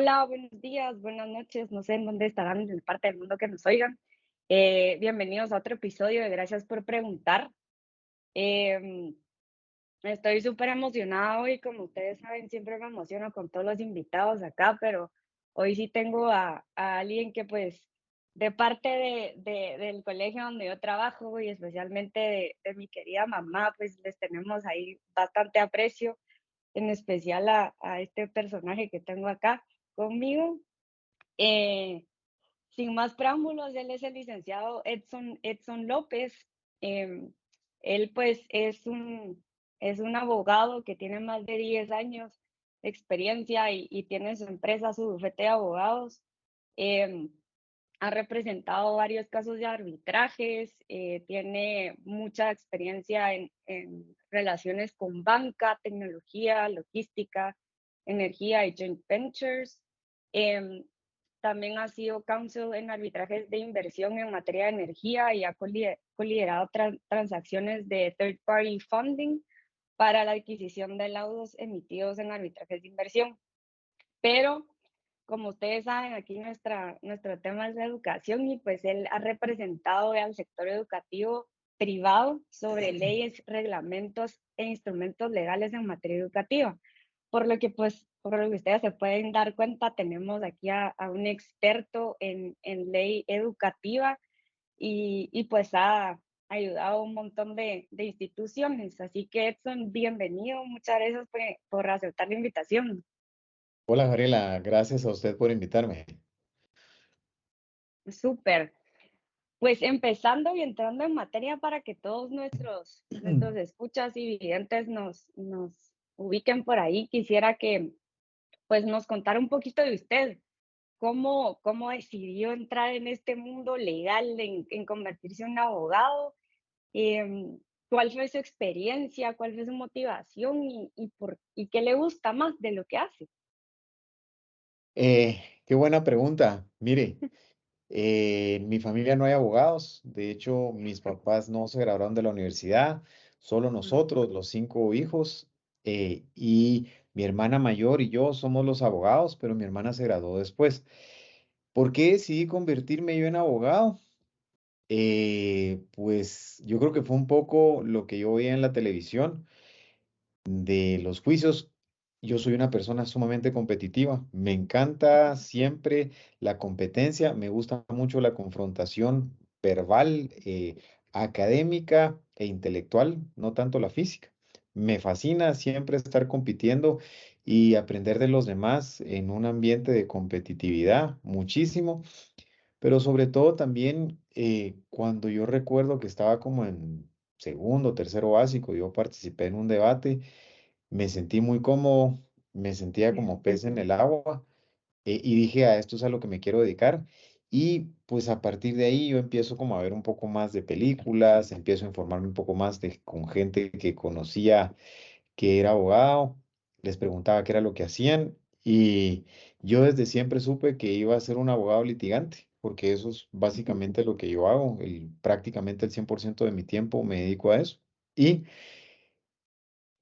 Hola, buenos días, buenas noches, no sé en dónde estarán, en la parte del mundo que nos oigan. Bienvenidos a otro episodio de Gracias por Preguntar. Em, Estoy súper emocionada hoy, como ustedes saben, siempre me emociono con todos los invitados acá, pero hoy sí tengo a alguien que pues de parte del colegio donde yo trabajo y especialmente de mi querida mamá, pues les tenemos ahí bastante aprecio, en especial a este personaje que tengo acá conmigo. Eh, Sin más preámbulos, él es el licenciado Edson López. Em, Él pues es un abogado que tiene más de 10 años de experiencia y tiene su empresa, su bufete de abogados. Em, Ha representado varios casos de arbitrajes, tiene mucha experiencia en relaciones con banca, tecnología, logística, energía y joint ventures. Em, También ha sido counsel en arbitrajes de inversión en materia de energía y ha coliderado transacciones de third party funding para la adquisición de laudos emitidos en arbitrajes de inversión. Pero como ustedes saben, aquí nuestro tema es la educación y pues él ha representado al sector educativo privado sobre leyes, reglamentos e instrumentos legales en materia educativa. Por lo que ustedes se pueden dar cuenta, tenemos aquí a un experto en ley educativa y pues ha ayudado a un montón de instituciones. Así que Edson, bienvenido. Muchas gracias por aceptar la invitación. Hola Gabriela, gracias a usted por invitarme. Súper. Pues empezando y entrando en materia para que todos nuestros escuchas y videntes nos ubiquen por ahí, quisiera que pues nos contara un poquito de usted. ¿Cómo decidió entrar en este mundo legal, en convertirse en un abogado? ¿Cuál fue su experiencia? ¿Cuál fue su motivación? ¿Y qué le gusta más de lo que hace? Qué buena pregunta. Mire, en mi familia no hay abogados. De hecho, mis papás no se graduaron de la universidad, solo Mm. nosotros, los 5 hijos, y mi hermana mayor y yo somos los abogados, pero mi hermana se graduó después. ¿Por qué decidí convertirme yo en abogado? Pues yo creo que fue un poco lo que yo veía en la televisión de los juicios. Yo soy una persona sumamente competitiva. Me encanta siempre la competencia. Me gusta mucho la confrontación verbal, académica e intelectual, no tanto la física. Me fascina siempre estar compitiendo y aprender de los demás en un ambiente de competitividad, muchísimo. Pero sobre todo también cuando yo recuerdo que estaba como en segundo, tercero básico, yo participé en un debate, me sentí muy cómodo, me sentía como pez en el agua, y dije, a esto es a lo que me quiero dedicar. Y pues a partir de ahí yo empiezo como a ver un poco más de películas, empiezo a informarme un poco más con gente que conocía que era abogado, les preguntaba qué era lo que hacían y yo desde siempre supe que iba a ser un abogado litigante, porque eso es básicamente lo que yo hago, prácticamente el 100% de mi tiempo me dedico a eso. ¿Y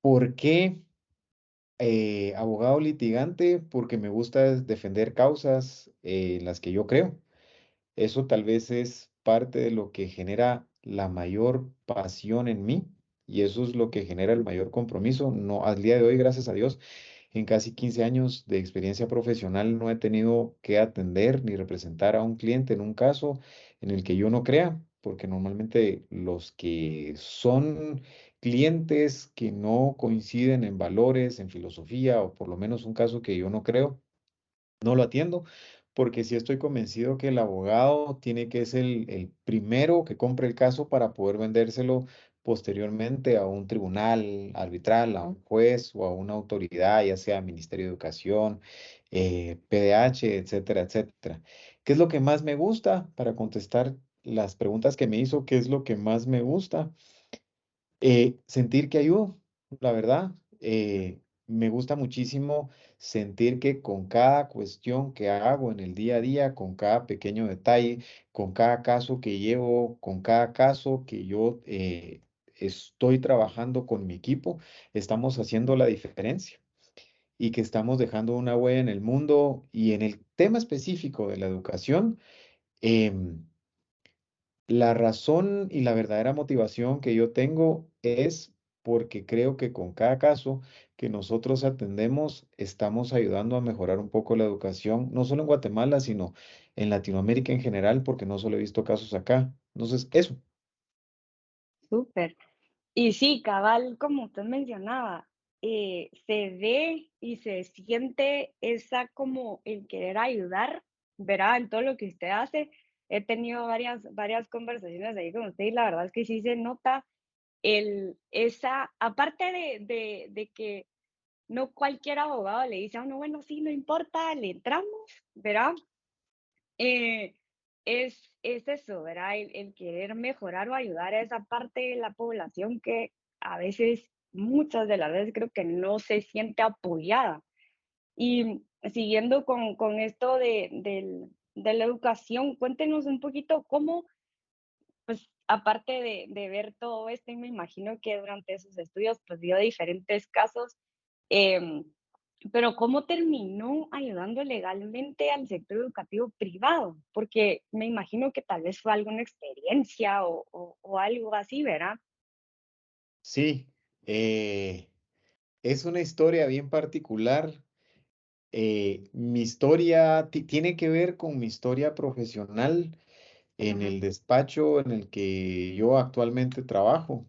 por qué abogado litigante? Porque me gusta defender causas en las que yo creo. Eso tal vez es parte de lo que genera la mayor pasión en mí y eso es lo que genera el mayor compromiso. No, al día de hoy, gracias a Dios, en casi 15 años de experiencia profesional no he tenido que atender ni representar a un cliente en un caso en el que yo no crea, porque normalmente los que son clientes que no coinciden en valores, en filosofía o por lo menos un caso que yo no creo, no lo atiendo, porque sí estoy convencido que el abogado tiene que ser el primero que compre el caso para poder vendérselo posteriormente a un tribunal arbitral, a un juez o a una autoridad, ya sea Ministerio de Educación, PDH, etcétera, etcétera. ¿Qué es lo que más me gusta? Para contestar las preguntas que me hizo, ¿qué es lo que más me gusta? Sentir que ayudo, la verdad. Me gusta muchísimo sentir que con cada cuestión que hago en el día a día, con cada pequeño detalle, con cada caso que llevo, con cada caso que yo estoy trabajando con mi equipo, estamos haciendo la diferencia. y que estamos dejando una huella en el mundo. Y en el tema específico de la educación, em, la razón y la verdadera motivación que yo tengo es porque creo que con cada caso que nosotros atendemos, estamos ayudando a mejorar un poco la educación, no solo en Guatemala, sino en Latinoamérica en general, porque no solo he visto casos acá. Entonces, eso. Súper. Y sí, cabal, como usted mencionaba, se ve y se siente esa como el querer ayudar, verá, en todo lo que usted hace. He tenido varias conversaciones ahí con usted y la verdad es que sí se nota esa, aparte de que no cualquier abogado le dice a uno, bueno, sí, no importa, le entramos, ¿verdad? Eh, es eso, ¿verdad? El querer mejorar o ayudar a esa parte de la población que a veces, muchas de las veces creo que no se siente apoyada. Y siguiendo con esto de la educación, cuéntenos un poquito cómo, pues aparte de ver todo esto, y me imagino que durante esos estudios pues vio diferentes casos, em, pero ¿cómo terminó ayudando legalmente al sector educativo privado? Porque me imagino que tal vez fue alguna experiencia o algo así, ¿verdad? Sí, es una historia bien particular. Mi historia tiene que ver con mi historia profesional en Ajá, el despacho en el que yo actualmente trabajo.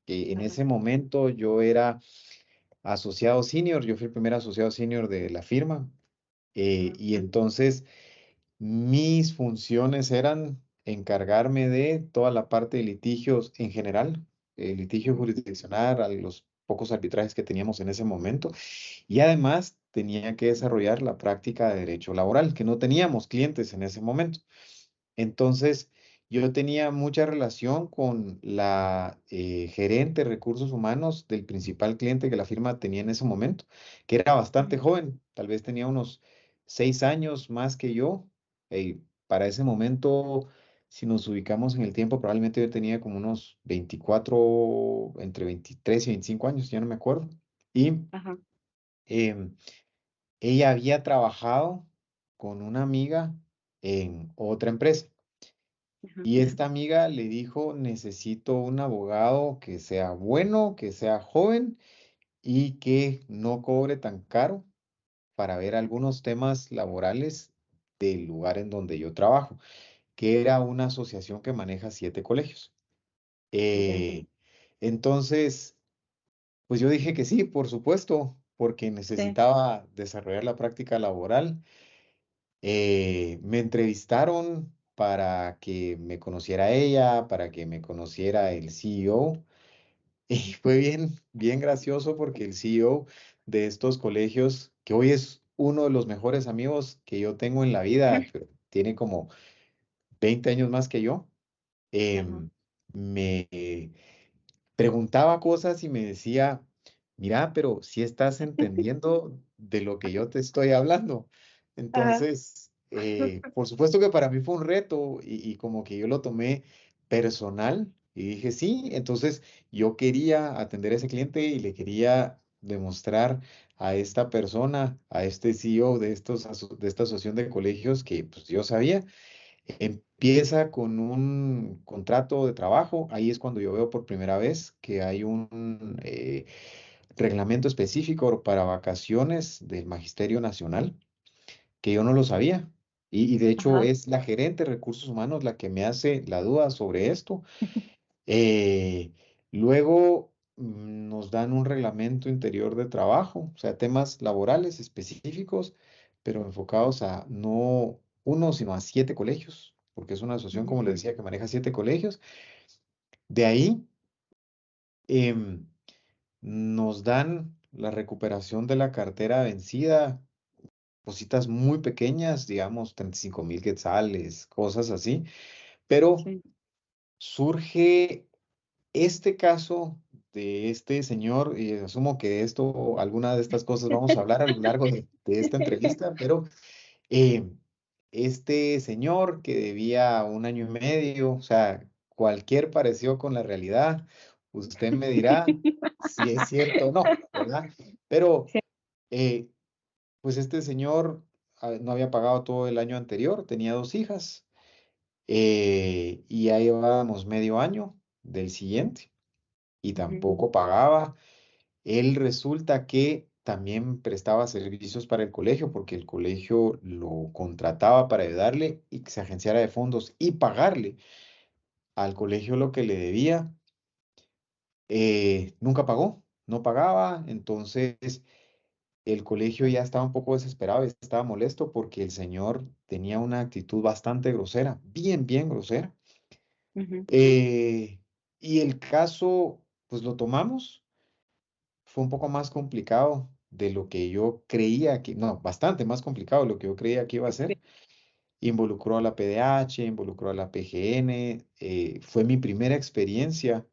Que en ajá, ese momento yo era asociado senior, yo fui el primer asociado senior de la firma. ajá, Y entonces mis funciones eran encargarme de toda la parte de litigios en general, litigio ujú, jurisdiccional, a los pocos arbitrajes que teníamos en ese momento, y además tenía que desarrollar la práctica de derecho laboral, que no teníamos clientes en ese momento. Entonces, yo tenía mucha relación con la gerente de recursos humanos del principal cliente que la firma tenía en ese momento, que era bastante ujú, joven, tal vez tenía unos 6 años más que yo. Para ese momento, si nos ubicamos en el tiempo, probablemente yo tenía como unos 24, entre 23 y 25 años, ya no me acuerdo. Y ajá, em, ella había trabajado con una amiga en otra empresa. ajá, Y esta amiga le dijo, necesito un abogado que sea bueno, que sea joven y que no cobre tan caro para ver algunos temas laborales del lugar en donde yo trabajo, que era una asociación que maneja 7 colegios. ok, Eh, entonces, pues yo dije que sí, por supuesto, porque sí, necesitaba desarrollar la práctica laboral. Me entrevistaron para que me conociera ella, para que me conociera el CEO. Y fue bien gracioso porque el CEO de estos colegios, que hoy es uno de los mejores amigos que yo tengo en la vida, pero tiene como 20 años más que yo, ajá, me preguntaba cosas y me decía, mira, pero si estás entendiendo de lo que yo te estoy hablando. ajá, Entonces, por supuesto que para mí fue un reto y como que yo lo tomé personal y dije, sí, entonces yo quería atender a ese cliente y le quería demostrar a esta persona, a este CEO de de esta asociación de colegios que pues yo sabía. Empieza con un contrato de trabajo. Ahí es cuando yo veo por primera vez que hay un reglamento específico para vacaciones del Magisterio Nacional, que yo no lo sabía. Y de hecho ajá, es la gerente de recursos humanos la que me hace la duda sobre esto. Eh, Luego nos dan un reglamento interior de trabajo, o sea, temas laborales específicos, pero enfocados a no uno, sino a 7 colegios, porque es una asociación, ujú, como le decía, que maneja 7 colegios. De ahí em, nos dan la recuperación de la cartera vencida, cositas muy pequeñas, digamos, 35,000 quetzales, cosas así, pero sí. surge este caso de este señor, y asumo que esto, alguna de estas cosas vamos a hablar a lo largo de esta entrevista, pero eh, este señor que debía 1 año y medio, o sea, cualquier parecido con la realidad, usted me dirá si es cierto o no, ¿verdad? Pero Sí, Eh, pues este señor no había pagado todo el año anterior, tenía dos hijas, y ya llevábamos medio año del siguiente y Ujú, tampoco pagaba. Él resulta que también prestaba servicios para el colegio porque el colegio lo contrataba para ayudarle y que se agenciara de fondos y pagarle al colegio lo que le debía. Nunca pagó, no pagaba, entonces el colegio ya estaba un poco desesperado y estaba molesto porque el señor tenía una actitud bastante grosera, bien, bien grosera. ujú, Eh, y el caso, pues lo tomamos, fue un poco más complicado de lo que yo creía que, no, bastante más complicado de lo que yo creía que iba a ser. sí, Involucró a la PDH, involucró a la PGN, fue mi primera experiencia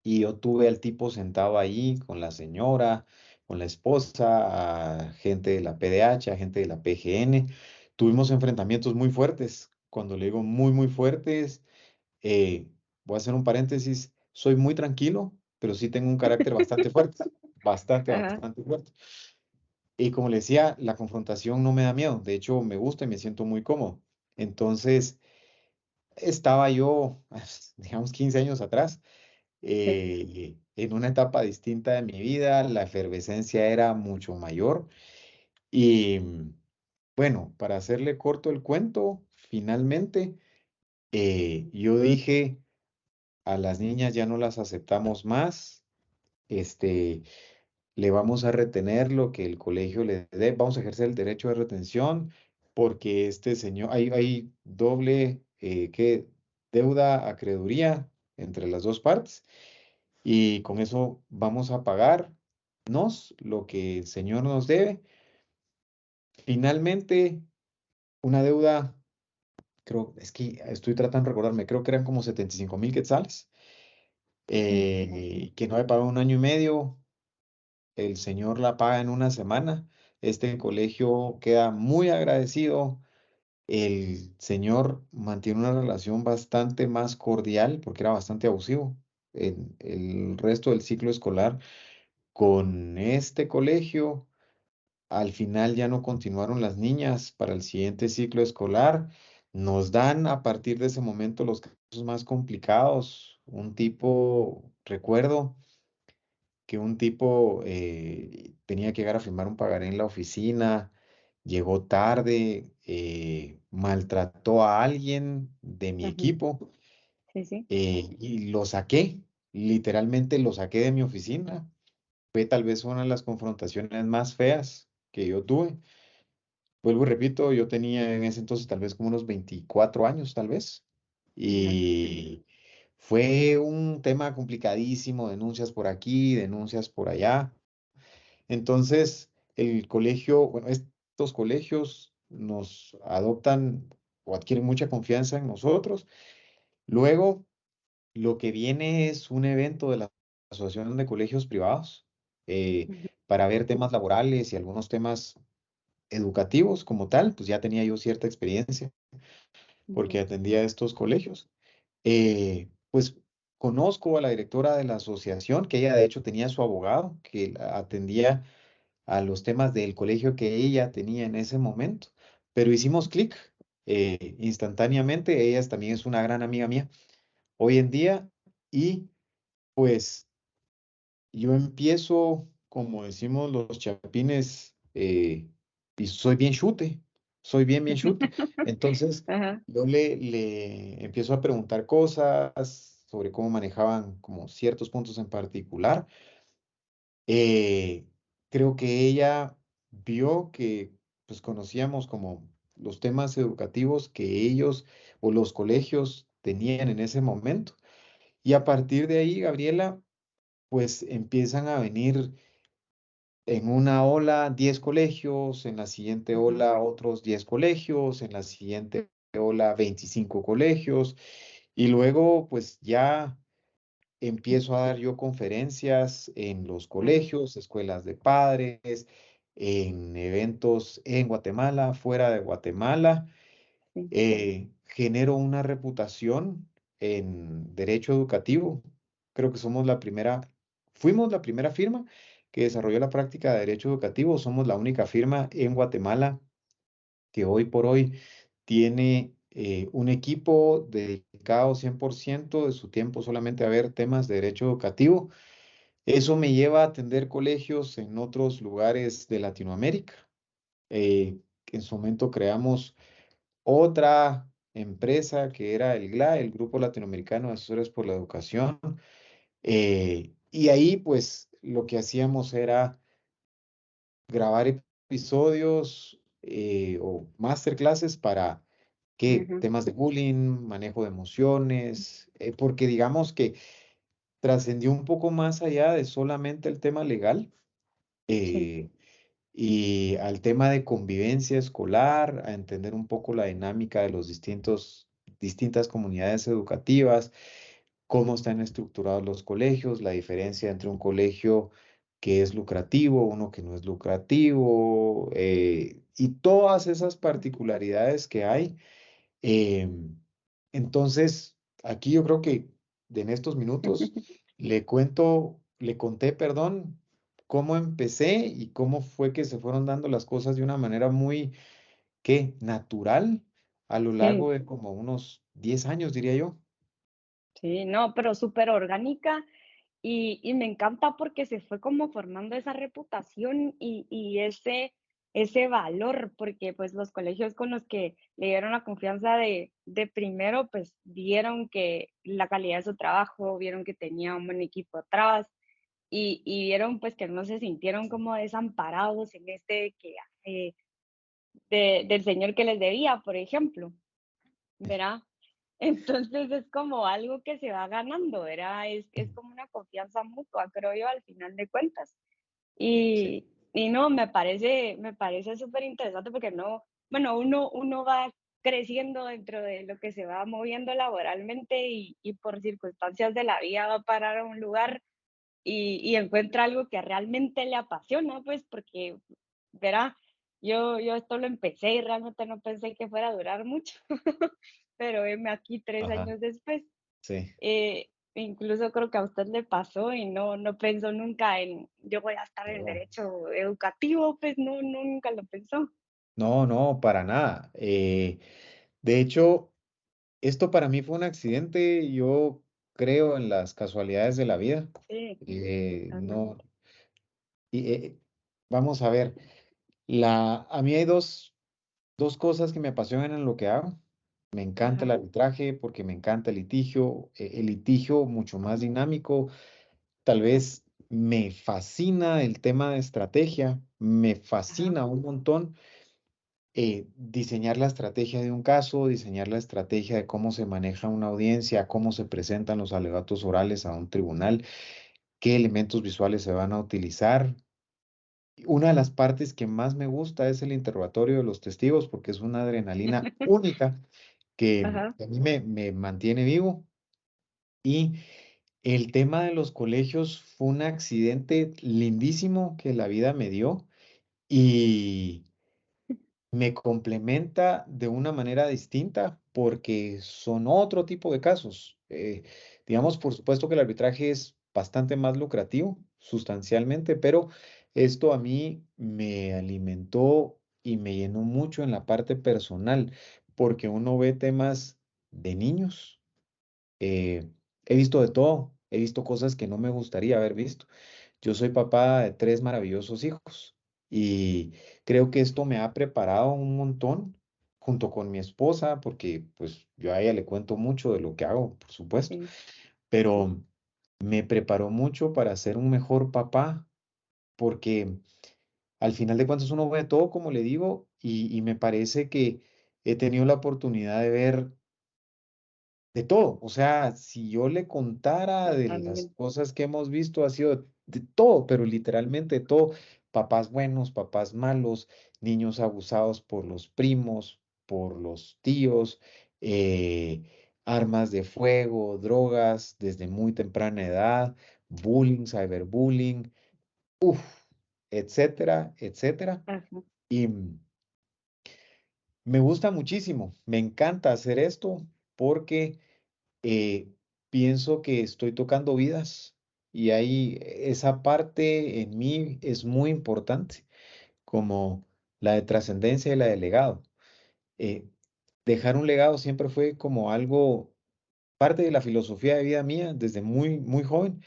y yo tuve al tipo sentado ahí con la señora, con la esposa, a gente de la PDH, a gente de la PGN. Tuvimos enfrentamientos muy fuertes. Cuando le digo muy, muy fuertes, eh, voy a hacer un paréntesis, soy muy tranquilo, pero sí tengo un carácter bastante fuerte, bastante, ajá, bastante fuerte. Y como le decía, la confrontación no me da miedo, de hecho me gusta y me siento muy cómodo. Entonces, estaba yo, digamos, 15 años atrás, sí, en una etapa distinta de mi vida, la efervescencia era mucho mayor y bueno, para hacerle corto el cuento, finalmente yo dije, a las niñas ya no las aceptamos más, este, le vamos a retener lo que el colegio le dé, vamos a ejercer el derecho de retención porque este señor, hay doble deuda, acreeduría entre las dos partes y con eso vamos a pagarnos lo que el señor nos debe. Finalmente, una deuda, creo, es que estoy tratando de recordarme, creo que eran como 75,000 quetzales, sí, que no he pagado un año y medio. El señor la paga en una semana. Este colegio queda muy agradecido. El señor mantiene una relación bastante más cordial porque era bastante abusivo en el resto del ciclo escolar con este colegio. Al final ya no continuaron las niñas para el siguiente ciclo escolar. Nos dan a partir de ese momento los casos más complicados. Un tipo, recuerdo que un tipo tenía que llegar a firmar un pagaré en la oficina, llegó tarde, maltrató a alguien de mi ujú, equipo, sí, sí, y lo saqué, literalmente lo saqué de mi oficina. Fue tal vez una de las confrontaciones más feas que yo tuve. Vuelvo y repito, yo tenía en ese entonces tal vez como unos 24 años, tal vez. ajá, Y fue un tema complicadísimo, denuncias por aquí, denuncias por allá. Entonces, el colegio, bueno, estos colegios nos adoptan o adquieren mucha confianza en nosotros. Luego, lo que viene es un evento de la Asociación de Colegios Privados ujú, para ver temas laborales y algunos temas educativos como tal, pues ya tenía yo cierta experiencia porque ujú, atendía estos colegios. Pues conozco a la directora de la asociación, que ella de hecho tenía su abogado, que atendía a los temas del colegio que ella tenía en ese momento, pero hicimos clic instantáneamente. Ella también es una gran amiga mía hoy en día y pues yo empiezo, como decimos los chapines, y soy bien chute, soy bien, bien chute. Entonces, ajá, yo le empiezo a preguntar cosas sobre cómo manejaban como ciertos puntos en particular. Eh, Creo que ella vio que pues conocíamos como los temas educativos que ellos o los colegios tenían en ese momento. Y a partir de ahí, Gabriela, pues empiezan a venir en una ola 10 colegios, en la siguiente ujú, ola otros 10 colegios, en la siguiente ola 25 colegios, y luego pues ya empiezo a dar yo conferencias en los ajá, colegios, escuelas de padres, en eventos en Guatemala, fuera de Guatemala, sí, genero una reputación en derecho educativo. Creo que fuimos la primera firma que desarrolló la práctica de derecho educativo. Somos la única firma en Guatemala que hoy por hoy tiene un equipo dedicado 100% de su tiempo solamente a ver temas de derecho educativo. Eso me lleva a atender colegios en otros lugares de Latinoamérica. En su momento creamos otra empresa que era el GLA, el Grupo Latinoamericano de Asesores por la Educación. Y ahí pues lo que hacíamos era grabar episodios o masterclasses para ¿qué? Ujú, Temas de bullying, manejo de emociones, porque digamos que trascendió un poco más allá de solamente el tema legal. sí. eh, y al tema de convivencia escolar, a entender un poco la dinámica de los distintas comunidades educativas, cómo están estructurados los colegios, la diferencia entre un colegio que es lucrativo, uno que no es lucrativo, y todas esas particularidades que hay. Em, entonces, aquí yo creo que en estos minutos le conté, perdón, cómo empecé y cómo fue que se fueron dando las cosas de una manera muy, ¿qué? Natural a lo Sí, largo de como unos 10 años, diría yo. sí, no, pero súper orgánica. Y me encanta porque se fue como formando esa reputación y ese valor, porque, pues, los colegios con los que le dieron la confianza de primero, pues, vieron que la calidad de su trabajo, vieron que tenía un buen equipo atrás y vieron, pues, que no se sintieron como desamparados en que, eh, del señor que les debía, por ejemplo, ¿verdad? Entonces es como algo que se va ganando, ¿verdad? Es como una confianza mutua, creo yo, al final de cuentas. Sí, Y no, me parece súper interesante porque no, bueno, uno va creciendo dentro de lo que se va moviendo laboralmente y por circunstancias de la vida va a parar a un lugar y encuentra algo que realmente le apasiona, pues porque, verá, yo esto lo empecé y realmente no pensé que fuera a durar mucho, pero heme aquí 3 años ajá, después. sí. Incluso creo que a usted le pasó y no pensó nunca en yo voy a estar en No, derecho educativo, pues no, nunca lo pensó. no, no, para nada. De hecho, esto para mí fue un accidente. Yo creo en las casualidades de la vida. Sí, No, totalmente. y, vamos a ver. A mí hay dos cosas que me apasionan en lo que hago. Me encanta el Ajá, arbitraje porque me encanta el litigio mucho más dinámico. Tal ajá, vez me fascina el tema de estrategia, me ajá, fascina un montón diseñar la estrategia de un caso, diseñar la estrategia de cómo se maneja una audiencia, cómo se presentan los alegatos orales a un tribunal, qué elementos visuales se van a utilizar. Una de las partes que más me gusta es el interrogatorio de los testigos porque es una adrenalina única ajá, que a mí me mantiene vivo. Y el tema de los colegios fue un accidente lindísimo que la vida me dio y me complementa de una manera distinta porque son otro tipo de casos. Digamos, por supuesto que el arbitraje es bastante más lucrativo, sustancialmente, pero esto a mí me alimentó y me llenó mucho en la parte personal, porque uno ve temas de niños. eh, He visto de todo, he visto cosas que no me gustaría haber visto. Yo soy papá de tres maravillosos hijos y creo que esto me ha preparado un montón junto con mi esposa, porque pues yo a ella le cuento mucho de lo que hago, por supuesto, sí, sí, pero me preparó mucho para ser un mejor papá, porque al final de cuentas uno ve todo, como le digo, y me parece que he tenido la oportunidad de ver de todo. O sea, si yo le contara de las totalmente. cosas que hemos visto, ha sido de todo, pero literalmente de todo. Papás buenos, papás malos, niños abusados por los primos, por los tíos, armas de fuego, drogas desde muy temprana edad, bullying, cyberbullying, uff, etcétera, etcétera. Ajá, Y me gusta muchísimo, me encanta hacer esto porque eh, pienso que estoy tocando vidas, y ahí esa parte en mí es muy importante, como la de trascendencia y la de legado. Eh, Dejar un legado siempre fue como algo, parte de la filosofía de vida mía desde muy, muy joven,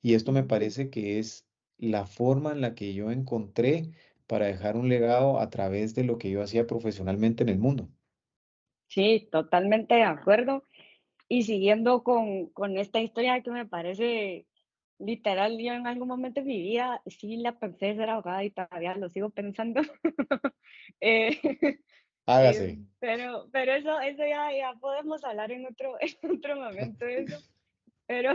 y esto me Ujú. parece que es la forma en la que yo encontré para dejar un legado a través de lo que yo hacía profesionalmente en el mundo. Sí, totalmente de acuerdo. Y siguiendo con esta historia que me parece literal, yo en algún momento de mi vida sí la pensé de ser abogada y todavía lo sigo pensando. Eh, Hágase. pero eso ya podemos hablar en otro, en otro momento de eso. Pero,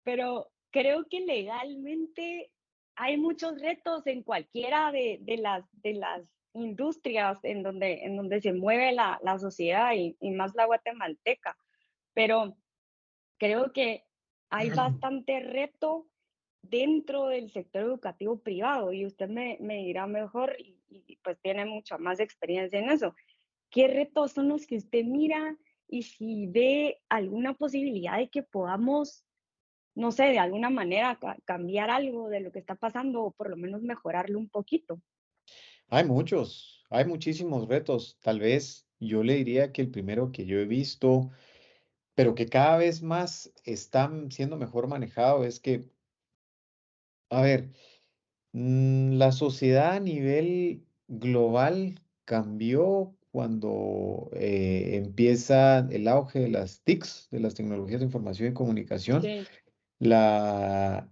pero creo que legalmente hay muchos retos en cualquiera de las industrias en donde se mueve la sociedad y más la guatemalteca. Pero creo que hay bastante reto dentro del sector educativo privado y usted me dirá mejor y pues tiene mucha más experiencia en eso. ¿Qué retos son los que usted mira y si ve alguna posibilidad de que podamos, no sé, de alguna manera cambiar algo de lo que está pasando o por lo menos mejorarlo un poquito? Hay muchos, hay muchísimos retos. Tal vez yo le diría que el primero que yo he visto, pero que cada vez más están siendo mejor manejado, es que, a ver, la sociedad a nivel global cambió cuando empieza el auge de las TICs, de las tecnologías de información y comunicación. Sí, La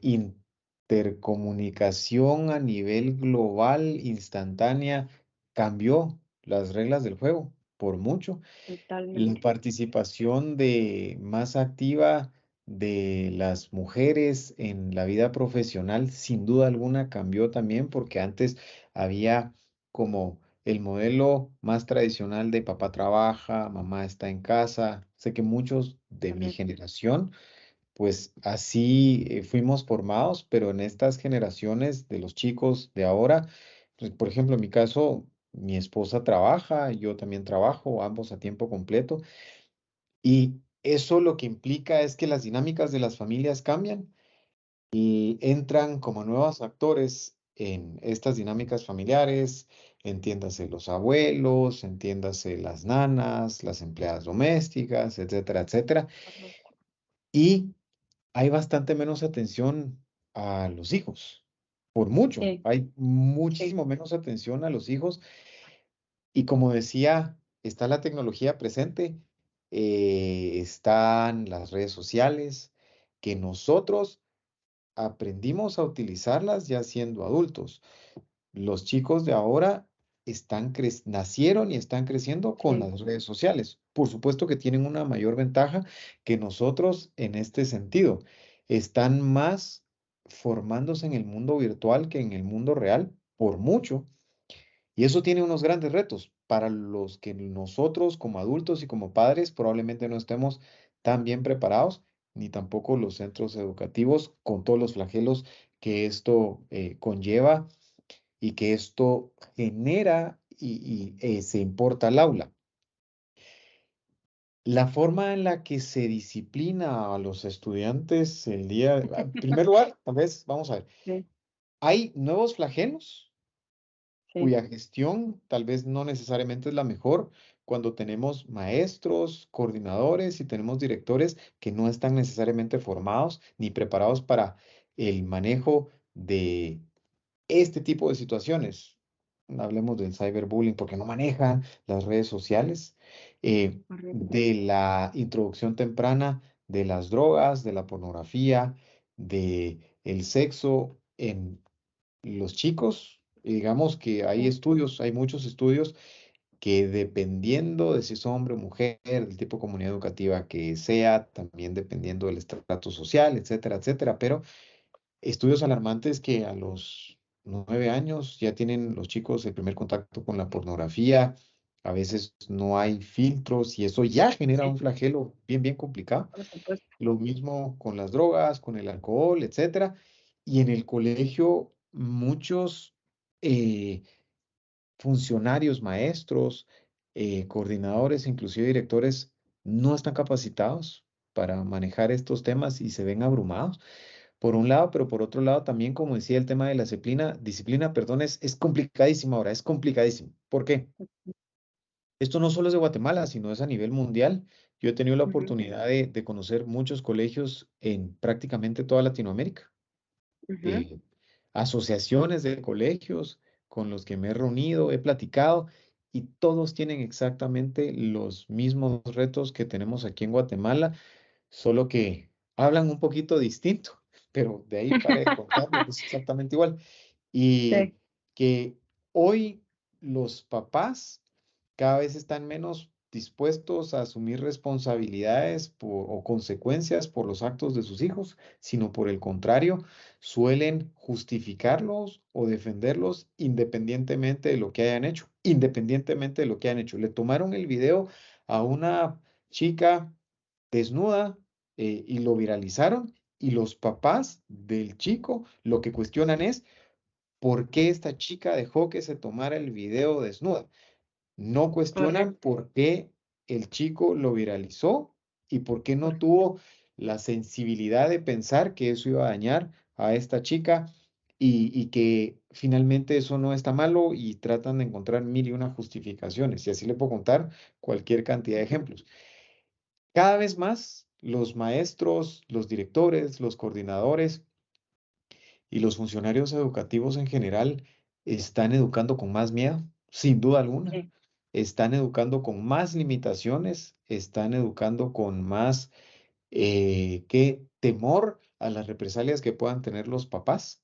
intercomunicación a nivel global, instantánea, cambió las reglas del juego por mucho. La totalmente. participación de más activa de las mujeres en la vida profesional, sin duda alguna, cambió también porque antes había como el modelo más tradicional de papá trabaja, mamá está en casa. Sé que muchos de mi Correcto. generación pues así fuimos formados, pero en estas generaciones de los chicos de ahora, pues, por ejemplo, en mi caso, mi esposa trabaja, yo también trabajo, ambos a tiempo completo, y eso lo que implica es que las dinámicas de las familias cambian y entran como nuevos actores en estas dinámicas familiares, entiéndase los abuelos, entiéndase las nanas, las empleadas domésticas, etcétera, etcétera. Correcto. Y hay bastante menos atención a los hijos, por mucho. Sí, Hay sí, muchísimo menos atención a los hijos. Y como decía, está la tecnología presente, están las redes sociales, que nosotros aprendimos a utilizarlas ya siendo adultos. Los chicos de ahora nacieron y están creciendo con sí, las redes sociales. Por supuesto que tienen una mayor ventaja que nosotros en este sentido. Están más formándose en el mundo virtual que en el mundo real, por mucho. Y eso tiene unos grandes retos para los que nosotros como adultos y como padres probablemente no estemos tan bien preparados, ni tampoco los centros educativos con todos los flagelos que esto conlleva y que esto genera y se importa al aula. La forma en la que se disciplina a los estudiantes el día, en primer lugar, tal vez, vamos a ver, sí, hay nuevos flagelos sí, cuya gestión tal vez no necesariamente es la mejor cuando tenemos maestros, coordinadores y tenemos directores que no están necesariamente formados ni preparados para el manejo de este tipo de situaciones. Hablemos del cyberbullying porque no manejan las redes sociales, correcto. de la introducción temprana de las drogas, de la pornografía, de el sexo en los chicos. Y digamos que hay Sí, estudios, hay muchos estudios que dependiendo de si es hombre o mujer, del tipo de comunidad educativa que sea, también dependiendo del estrato social, etcétera, etcétera, pero estudios alarmantes que a los 9 años ya tienen los chicos el primer contacto con la pornografía, a veces no hay filtros y eso ya genera sí, un flagelo bien, bien complicado. por supuesto. Lo mismo con las drogas, con el alcohol, etcétera. Y en el colegio muchos eh, funcionarios, maestros, coordinadores, inclusive directores, no están capacitados. para manejar estos temas y se ven abrumados, por un lado, pero por otro lado también, como decía, el tema de la disciplina, perdón, es complicadísimo ahora, es complicadísimo. ¿Por qué? Esto no solo es de Guatemala, sino es a nivel mundial. Yo he tenido la Ujú, oportunidad de conocer muchos colegios en prácticamente toda Latinoamérica, ujú, eh, asociaciones de colegios con los que me he reunido, he platicado, y todos tienen exactamente los mismos retos que tenemos aquí en Guatemala, solo que hablan un poquito distinto, pero de ahí para de contarlo, es exactamente igual. Y sí, que hoy los papás cada vez están menos dispuestos a asumir responsabilidades o consecuencias por los actos de sus hijos, sino por el contrario, suelen justificarlos o defenderlos independientemente de lo que hayan hecho, independientemente de lo que hayan hecho. Le tomaron el video a una chica desnuda, y lo viralizaron, y los papás del chico lo que cuestionan es por qué esta chica dejó que se tomara el video desnuda. No cuestionan correcto. por qué el chico lo viralizó y por qué no tuvo la sensibilidad de pensar que eso iba a dañar a esta chica, y que finalmente eso no está malo, y tratan de encontrar mil y una justificaciones. Y así le puedo contar cualquier cantidad de ejemplos. Cada vez más los maestros, los directores, los coordinadores y los funcionarios educativos en general están educando con más miedo, sin duda alguna. Sí, Están educando con más limitaciones, están educando con más temor a las represalias que puedan tener los papás.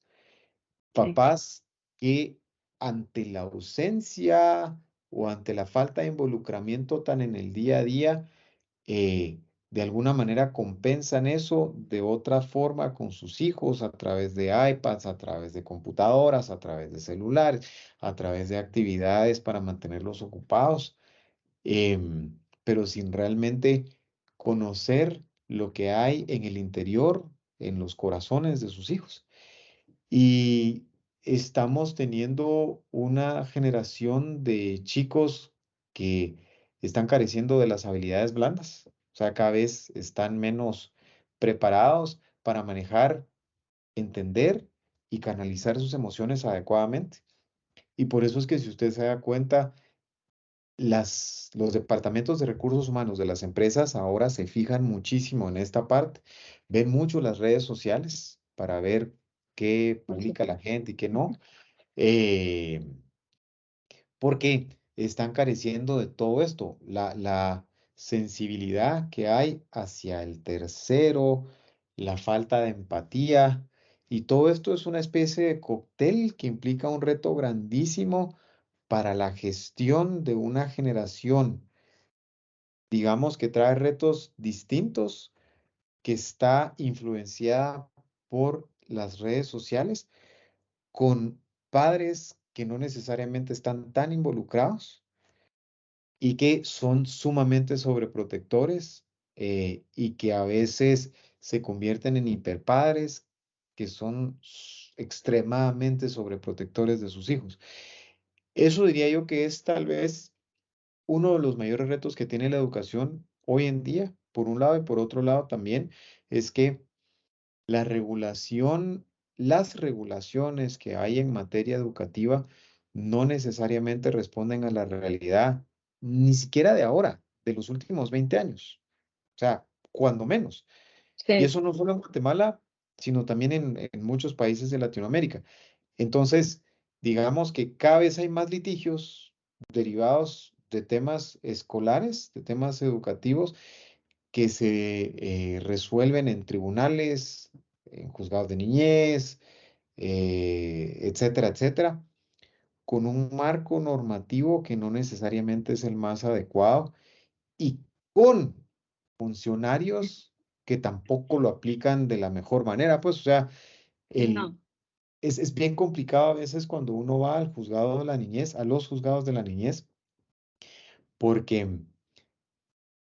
sí, Papás que ante la ausencia o ante la falta de involucramiento tan en el día a día, eh, de alguna manera compensan eso de otra forma con sus hijos a través de iPads, a través de computadoras, a través de celulares, a través de actividades para mantenerlos ocupados, pero sin realmente conocer lo que hay en el interior, en los corazones de sus hijos. Y estamos teniendo una generación de chicos que están careciendo de las habilidades blandas. O sea, cada vez están menos preparados para manejar, entender y canalizar sus emociones adecuadamente. Y por eso es que, si usted se da cuenta, los departamentos de recursos humanos de las empresas ahora se fijan muchísimo en esta parte. Ven mucho las redes sociales para ver qué por publica la supuesto. gente y qué no, eh, porque están careciendo de todo esto, la sensibilidad que hay hacia el tercero, la falta de empatía, y todo esto es una especie de cóctel que implica un reto grandísimo para la gestión de una generación, digamos, que trae retos distintos, que está influenciada por las redes sociales, con padres que no necesariamente están tan involucrados y que son sumamente sobreprotectores, y que a veces se convierten en hiperpadres, que son extremadamente sobreprotectores de sus hijos. Eso diría yo que es tal vez uno de los mayores retos que tiene la educación hoy en día, por un lado, y por otro lado también es que la regulación, las regulaciones que hay en materia educativa no necesariamente responden a la realidad, ni siquiera de ahora, de los últimos 20 años. O sea, cuando menos. Y Sí, eso no solo en Guatemala, sino también en muchos países de Latinoamérica. Entonces, digamos que cada vez hay más litigios derivados de temas escolares, de temas educativos, que se resuelven en tribunales, en juzgados de niñez, etcétera, etcétera, con un marco normativo que no necesariamente es el más adecuado, y con funcionarios que tampoco lo aplican de la mejor manera. Pues, o sea, el, no, es bien complicado a veces cuando uno va al juzgado de la niñez, a los juzgados de la niñez, porque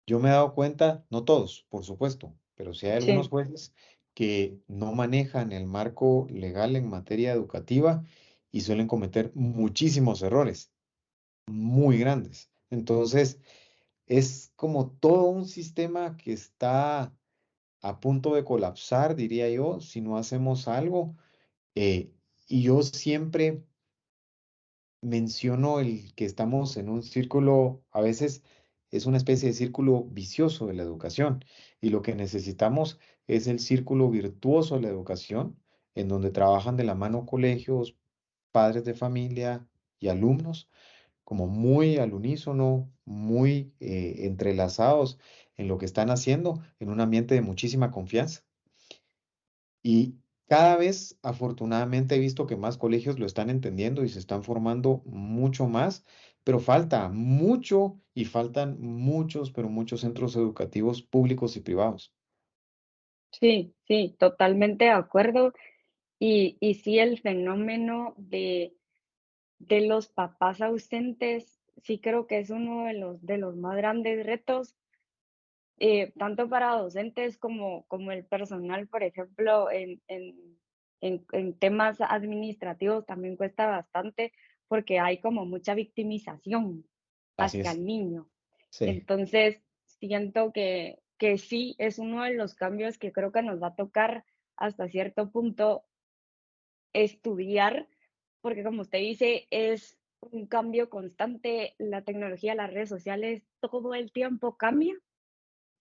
yo me he dado cuenta, no todos, por supuesto, pero sí hay algunos sí, jueces que no manejan el marco legal en materia educativa y suelen cometer muchísimos errores, muy grandes. Entonces, es como todo un sistema que está a punto de colapsar, diría yo, si no hacemos algo. Eh, y yo siempre menciono el que estamos en un círculo, a veces es una especie de círculo vicioso de la educación, y lo que necesitamos es el círculo virtuoso de la educación, en donde trabajan de la mano colegios, padres de familia y alumnos, como muy al unísono, muy entrelazados en lo que están haciendo, en un ambiente de muchísima confianza. Y cada vez, afortunadamente, he visto que más colegios lo están entendiendo y se están formando mucho más, pero falta mucho y faltan muchos, pero muchos centros educativos públicos y privados. Sí, sí, totalmente de acuerdo. Y sí, el fenómeno de los papás ausentes, sí creo que es uno de los más grandes retos, tanto para docentes como el personal, por ejemplo, en temas administrativos también cuesta bastante porque hay como mucha victimización Así hacia es. el niño. Sí, Entonces, siento que sí es uno de los cambios que creo que nos va a tocar hasta cierto punto estudiar, porque como usted dice, es un cambio constante, la tecnología, las redes sociales, todo el tiempo cambia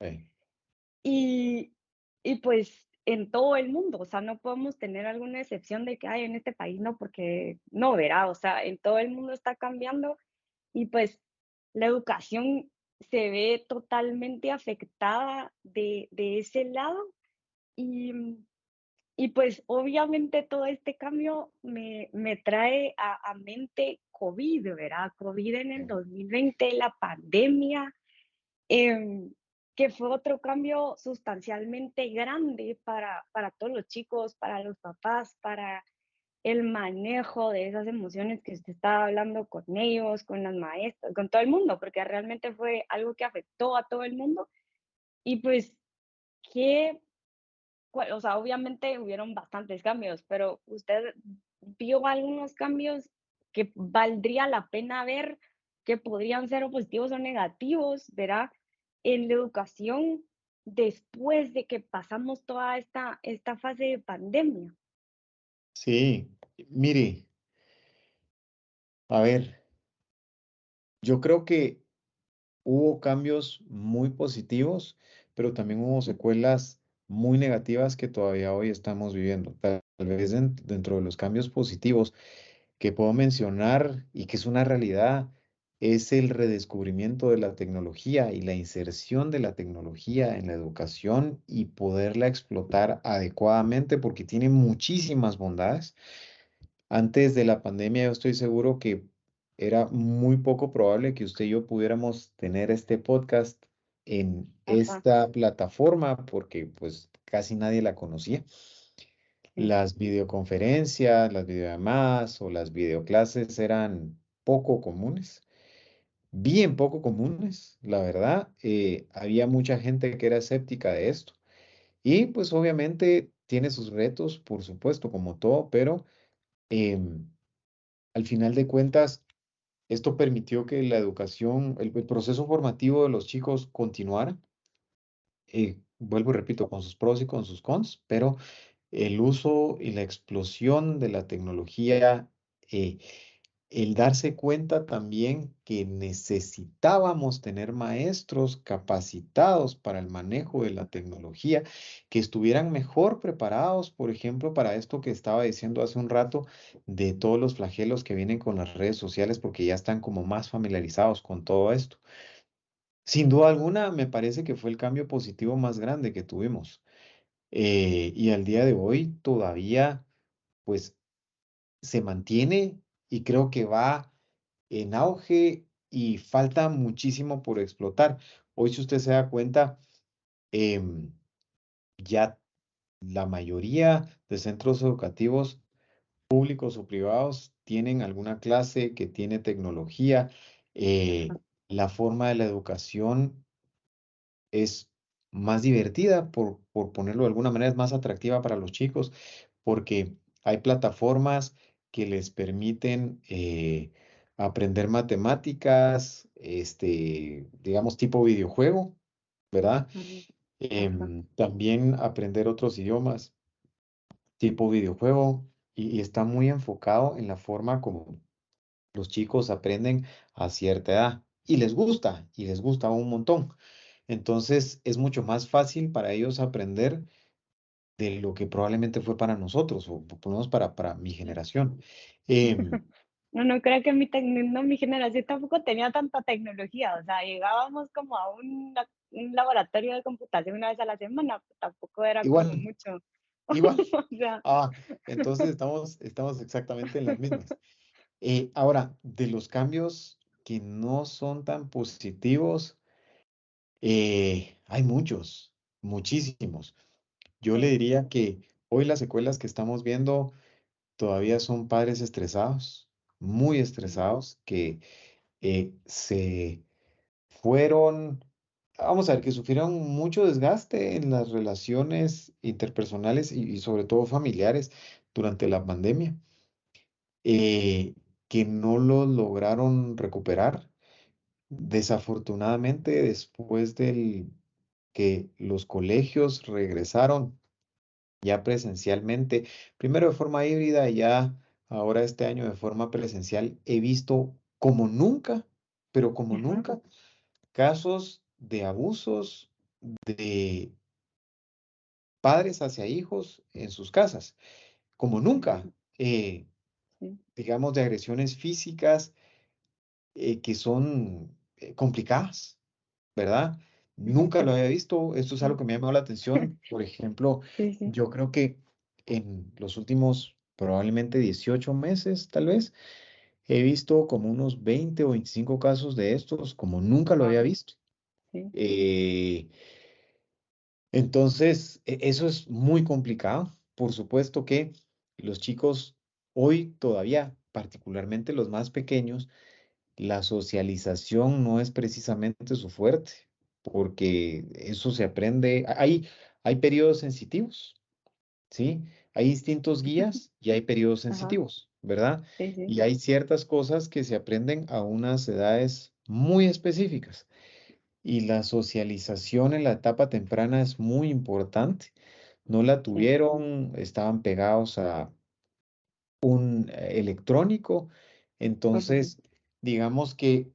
sí, y, y pues en todo el mundo, o sea, no podemos tener alguna excepción de que hay en este país, no, porque no verá, o sea, en todo el mundo está cambiando y pues la educación se ve totalmente afectada de ese lado y, y pues obviamente todo este cambio me trae a mente COVID, ¿verdad? COVID en el sí. 2020, la pandemia, em, que fue otro cambio sustancialmente grande para todos los chicos, para los papás, para el manejo de esas emociones que usted estaba hablando con ellos, con las maestras, con todo el mundo, porque realmente fue algo que afectó a todo el mundo. Y pues, ¿qué o sea, obviamente hubieron bastantes cambios, pero ¿usted vio algunos cambios que valdría la pena ver, que podrían ser o positivos o negativos, verá, en la educación después de que pasamos toda esta fase de pandemia? Sí, mire, a ver, yo creo que hubo cambios muy positivos, pero también hubo secuelas muy negativas que todavía hoy estamos viviendo. Tal vez dentro de los cambios positivos que puedo mencionar y que es una realidad es el redescubrimiento de la tecnología y la inserción de la tecnología en la educación y poderla explotar adecuadamente porque tiene muchísimas bondades. Antes de la pandemia, yo estoy seguro que era muy poco probable que usted y yo pudiéramos tener este podcast en Ajá, esta plataforma porque pues casi nadie la conocía. sí, Las videoconferencias, las videollamadas o las videoclases eran poco comunes, bien poco comunes, la verdad. Había mucha gente que era escéptica de esto. Y pues obviamente tiene sus retos, por supuesto, como todo, pero em, al final de cuentas, esto permitió que la educación, el proceso formativo de los chicos continuara. Vuelvo y repito, con sus pros y con sus cons, pero el uso y la explosión de la tecnología, eh, el darse cuenta también que necesitábamos tener maestros capacitados para el manejo de la tecnología, que estuvieran mejor preparados, por ejemplo, para esto que estaba diciendo hace un rato, de todos los flagelos que vienen con las redes sociales, porque ya están como más familiarizados con todo esto. Sin duda alguna, me parece que fue el cambio positivo más grande que tuvimos. Y al día de hoy todavía, pues, se mantiene y creo que va en auge y falta muchísimo por explotar. Hoy, si usted se da cuenta, em, ya la mayoría de centros educativos públicos o privados tienen alguna clase que tiene tecnología. ajá, La forma de la educación es más divertida, por ponerlo de alguna manera, es más atractiva para los chicos, porque hay plataformas que les permiten aprender matemáticas, digamos, tipo videojuego, ¿verdad? ujú, Ajá. También aprender otros idiomas, tipo videojuego, y está muy enfocado en la forma como los chicos aprenden a cierta edad. Y les gusta un montón. Entonces es mucho más fácil para ellos aprender de lo que probablemente fue para nosotros, o por lo menos para mi Sí. generación. Em, No, no creo que no, mi generación tampoco tenía tanta tecnología, o sea, llegábamos como a un laboratorio de computación una vez a la semana, tampoco era como igual, mucho, igual. o sea, Entonces estamos exactamente en las mismas. Ahora, de los cambios que no son tan positivos, hay muchos, muchísimos. Yo le sí, diría que hoy las secuelas que estamos viendo todavía son padres estresados, muy ujú, estresados, que se fueron, vamos a ver, que sufrieron mucho desgaste en las relaciones interpersonales y sobre todo familiares durante la pandemia, eh, que no lo lograron recuperar. Desafortunadamente, después del que los colegios regresaron ya presencialmente, primero de forma híbrida y ya ahora este año de forma presencial, he visto como nunca, pero como ajá, nunca, casos de abusos de padres hacia hijos en sus casas, como nunca, ujú, eh, sí, digamos, de agresiones físicas que son complicadas, ¿verdad? Nunca lo había visto, esto es algo sí, que me ha llamado la atención. Por ejemplo, sí, sí, yo creo que en los últimos probablemente 18 meses, tal vez, he visto como unos 20 o 25 casos de estos, como nunca lo había wow, visto. sí, Eh, entonces, eso es muy complicado. Por supuesto que los chicos hoy todavía, particularmente los más pequeños, la socialización no es precisamente su fuerte, porque eso se aprende. Hay periodos sensitivos, ¿sí? Hay instintos guías y hay periodos ajá, sensitivos, ¿verdad? sí, sí, Y hay ciertas cosas que se aprenden a unas edades muy específicas. Y la socialización en la etapa temprana es muy importante. No la sí, tuvieron, estaban pegados a un electrónico. ujú, Entonces, digamos que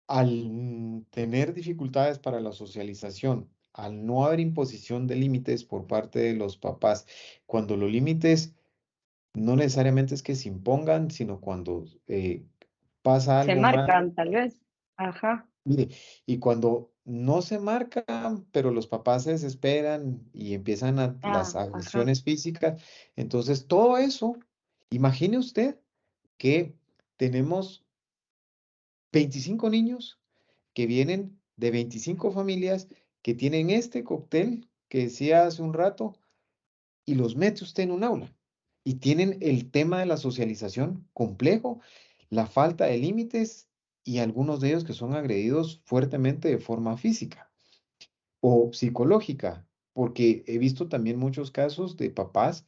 al tener dificultades para la socialización, al no haber imposición de límites por parte de los papás, cuando los límites no necesariamente es que se impongan, sino cuando pasa se algo mal. marcan tal vez, ajá, Mire, y cuando no se marcan, pero los papás se desesperan y empiezan las ajá, agresiones físicas, entonces todo eso, imagine usted que tenemos 25 niños que vienen de 25 familias que tienen este cóctel que decía hace un rato y los mete usted en un aula. Y tienen el tema de la socialización complejo, la falta de límites y algunos de ellos que son agredidos fuertemente de forma física o psicológica, porque he visto también muchos casos de papás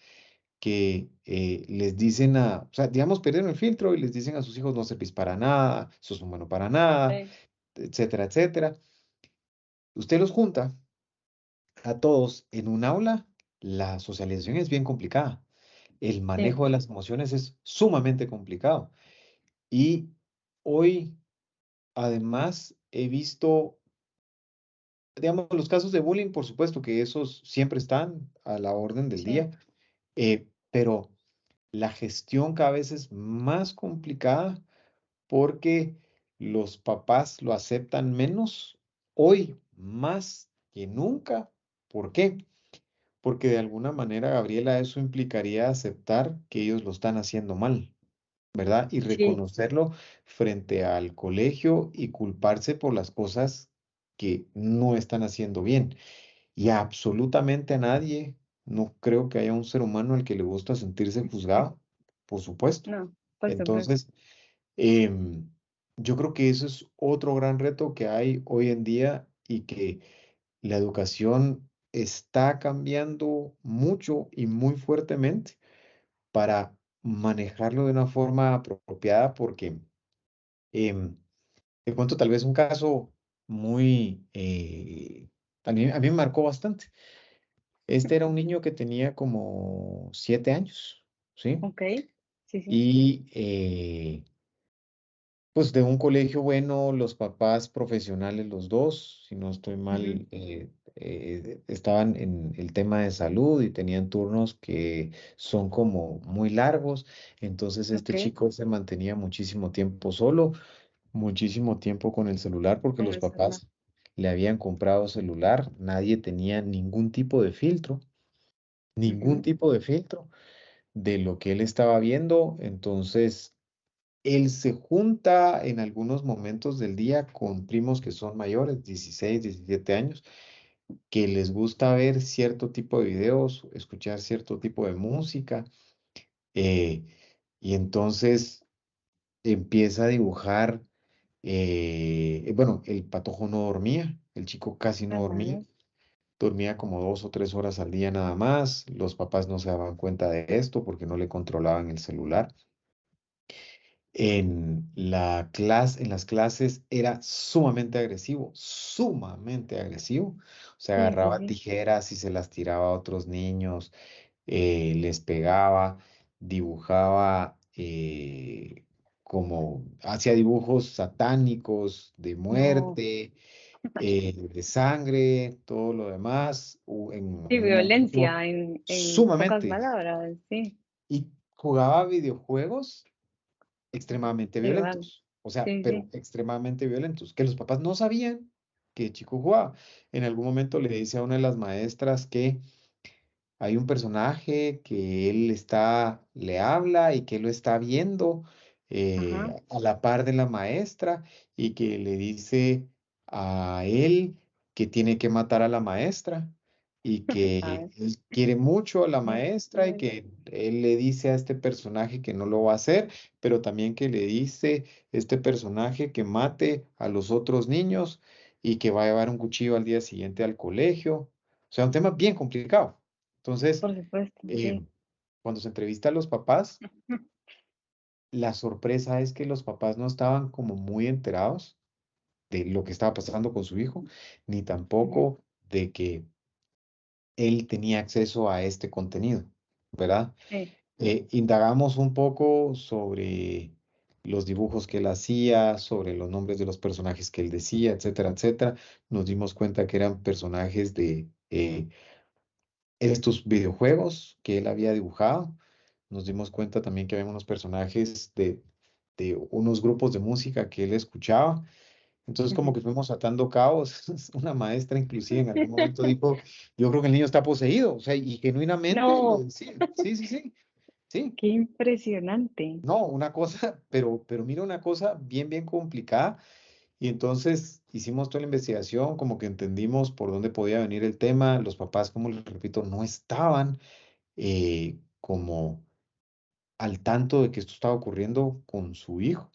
que les dicen o sea, digamos, perdieron el filtro y les dicen a sus hijos no servís para nada, sos un bueno para nada, sí, etcétera, etcétera. Usted los junta a todos en un aula, la socialización es bien complicada. El sí, manejo de las emociones es sumamente complicado. Y hoy, además, he visto, digamos, los casos de bullying, por supuesto que esos siempre están a la orden del sí, día, pero la gestión cada vez es más complicada porque los papás lo aceptan menos hoy, más que nunca. ¿Por qué? Porque de alguna manera, Gabriela, eso implicaría aceptar que ellos lo están haciendo mal, ¿verdad? Y sí, reconocerlo frente al colegio y culparse por las cosas que no están haciendo bien. Y a absolutamente a nadie, no creo que haya un ser humano al que le gusta sentirse juzgado, por supuesto. no, por supuesto, Entonces, em, yo creo que eso es otro gran reto que hay hoy en día y que la educación está cambiando mucho y muy fuertemente para manejarlo de una forma apropiada porque em, te cuento tal vez un caso muy a mí me marcó bastante. Este era un niño que tenía como 7 años, ¿sí? Ok, sí, sí. Y pues de un colegio bueno, los papás profesionales, los dos, si no estoy Ujú. mal, estaban en el tema de salud y tenían turnos que son como muy largos. Entonces Ok, este chico se mantenía muchísimo tiempo solo, muchísimo tiempo con el celular porque con los el celular. papás le habían comprado celular, nadie tenía ningún Ujú. tipo de filtro de lo que él estaba viendo. Entonces él se junta en algunos momentos del día con primos que son mayores, 16, 17 años, que les gusta ver cierto tipo de videos, escuchar cierto tipo de música, eh, y entonces empieza a dibujar. Bueno, el patojo no dormía, el chico casi no dormía, Ajá. dormía como 2 o 3 horas al día nada más. Los papás no se daban cuenta de esto porque no le controlaban el celular. En las clases era sumamente agresivo. O sea, Sí, sí, agarraba sí. tijeras y se las tiraba a otros niños, les pegaba, dibujaba, como hacía dibujos satánicos de No. muerte, de sangre, todo lo demás. En Sí, un momento violencia en pocas sumamente. palabras, sí. Y jugaba videojuegos extremadamente Igual. violentos, o sea, Sí, pero sí. extremadamente violentos, que los papás no sabían que el chico jugaba. En algún momento le dice a una de las maestras que hay un personaje que le habla y que lo está viendo, Ajá. a la par de la maestra, y que le dice a él que tiene que matar a la maestra y A que ver. él quiere mucho a la Sí, maestra y sí. que él le dice a este personaje que no lo va a hacer, pero también que le dice este personaje que mate a los otros niños y que va a llevar un cuchillo al día siguiente al colegio. O sea, un tema bien complicado. Entonces, Por supuesto, eh, sí. cuando se entrevista a los papás, la sorpresa es que los papás no estaban como muy enterados de lo que estaba pasando con su hijo, ni Ujú. tampoco de que él tenía acceso a este contenido, ¿verdad? Sí. Indagamos un poco sobre los dibujos que él hacía, sobre los nombres de los personajes que él decía, etcétera, etcétera. Nos dimos cuenta que eran personajes de estos videojuegos que él había dibujado. Nos dimos cuenta también que había unos personajes de unos grupos de música que él escuchaba. Entonces, como Ujú. que fuimos atando cabos. Una maestra inclusive en algún momento dijo, yo creo que el niño está poseído, o sea, y genuinamente lo No, decía. Sí, sí, sí, sí. qué impresionante. No, una cosa, pero mira, una cosa bien, bien complicada. Y entonces hicimos toda la investigación, como que entendimos por dónde podía venir el tema. Los papás, como les repito, no estaban como al tanto de que esto estaba ocurriendo con su hijo.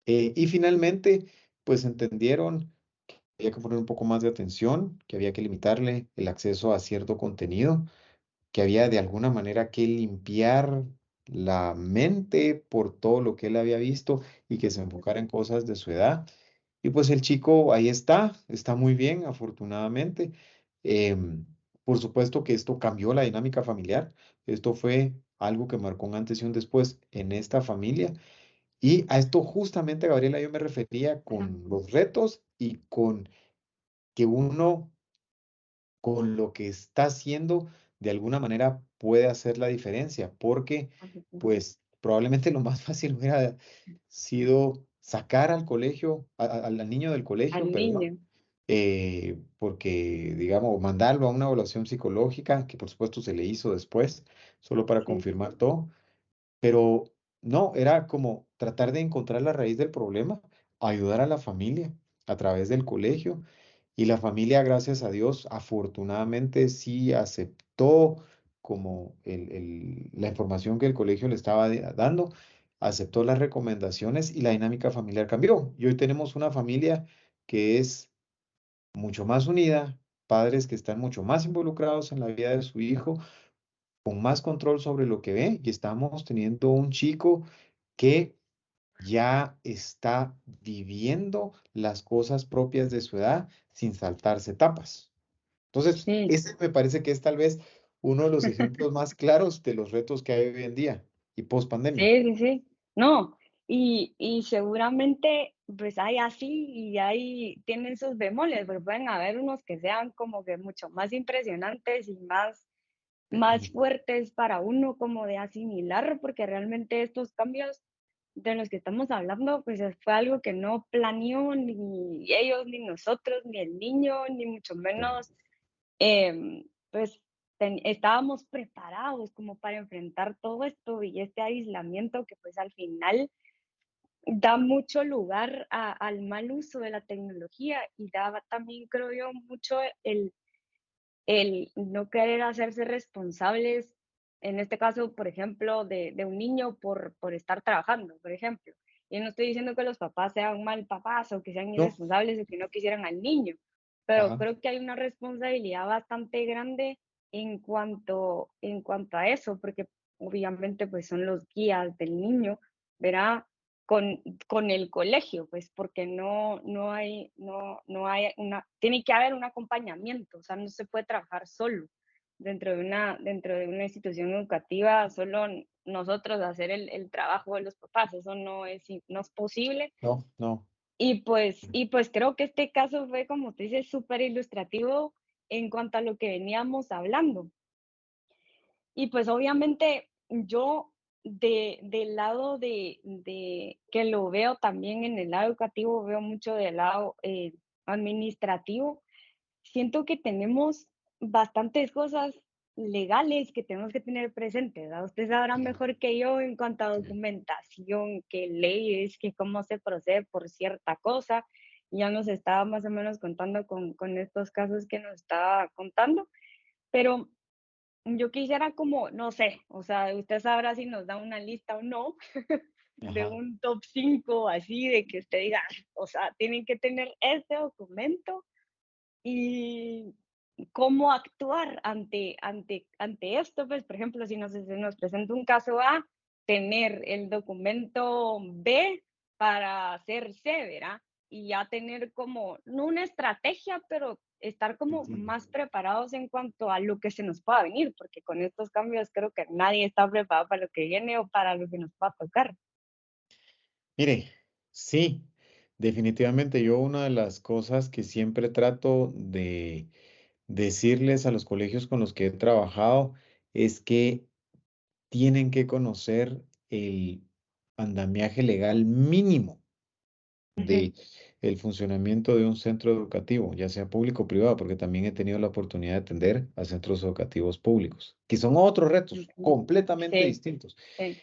Y finalmente, pues entendieron que había que poner un poco más de atención, que había que limitarle el acceso a cierto contenido, que había de alguna manera que limpiar la mente por todo lo que él había visto y que se enfocara en cosas de su edad. Y pues el chico ahí está muy bien, afortunadamente. Em, por supuesto que esto cambió la dinámica familiar. Esto fue algo que marcó un antes y un después en esta familia. Y a esto justamente, Gabriela, yo me refería Ajá. con los retos y con que uno, con lo que está haciendo, de alguna manera puede hacer la diferencia, porque Por supuesto. pues probablemente lo más fácil hubiera sido sacar al colegio, al niño del colegio, Al perdón, niño, porque, digamos, mandarlo a una evaluación psicológica, que por supuesto se le hizo después, solo para sí. confirmar todo. Pero no, era como tratar de encontrar la raíz del problema, ayudar a la familia a través del colegio. Y la familia, gracias a Dios, afortunadamente sí aceptó como la información que el colegio le estaba dando, aceptó las recomendaciones y la dinámica familiar cambió. Y hoy tenemos una familia que es mucho más unida, padres que están mucho más involucrados en la vida de su hijo, con más control sobre lo que ve, y estamos teniendo un chico que ya está viviendo las cosas propias de su edad sin saltarse etapas. Entonces, Sí, ese me parece que es tal vez uno de los ejemplos más claros de los retos que hay hoy en día y post pandemia. sí, sí, sí. No, y seguramente, pues hay así y hay tienen sus bemoles, porque pueden haber unos que sean como que mucho más impresionantes y más fuertes para uno como de asimilar, porque realmente estos cambios de los que estamos hablando, pues fue algo que no planeó ni ellos, ni nosotros, ni el niño, ni mucho menos, pues estábamos preparados como para enfrentar todo esto y este aislamiento que pues al final da mucho lugar al mal uso de la tecnología y da también, creo yo, mucho el no querer hacerse responsables, en este caso, por ejemplo, de un niño por estar trabajando, por ejemplo. Y no estoy diciendo que los papás sean mal papás o que sean No, irresponsables o que no quisieran al niño, pero ajá, creo que hay una responsabilidad bastante grande en cuanto a eso, porque obviamente pues son los guías del niño, verá, con el colegio, pues, porque no hay una tiene que haber un acompañamiento, o sea, no se puede trabajar solo dentro de una institución educativa, solo nosotros hacer el trabajo de los papás, eso no es posible. no, no. Y pues creo que este caso fue, como te dices, súper ilustrativo en cuanto a lo que veníamos hablando. Y pues obviamente yo del lado de que lo veo también en el lado educativo, veo mucho del lado administrativo. Siento que tenemos bastantes cosas legales que tenemos que tener presentes, ¿verdad? Usted sabrá Sí, mejor que yo en cuanto a sí. documentación, qué leyes, que cómo se procede por cierta cosa. Ya nos estaba más o menos contando con estos casos que nos estaba contando, pero yo quisiera como, no sé, o sea, usted sabrá si nos da una lista o no, de Ajá. un top 5 así, de que usted diga, o sea, tienen que tener este documento y cómo actuar ante esto, pues, por ejemplo, si se nos presenta un caso A, tener el documento B para hacer C, ¿verdad? Y ya tener como, no una estrategia, pero estar como Entiendo. más preparados en cuanto a lo que se nos pueda venir, porque con estos cambios creo que nadie está preparado para lo que viene o para lo que nos va a tocar. Mire, sí, definitivamente yo una de las cosas que siempre trato de decirles a los colegios con los que he trabajado es que tienen que conocer el andamiaje legal mínimo Ujú, de el funcionamiento de un centro educativo, ya sea público o privado, porque también he tenido la oportunidad de atender a centros educativos públicos, que son otros retos ujú. completamente Sí, distintos, sí.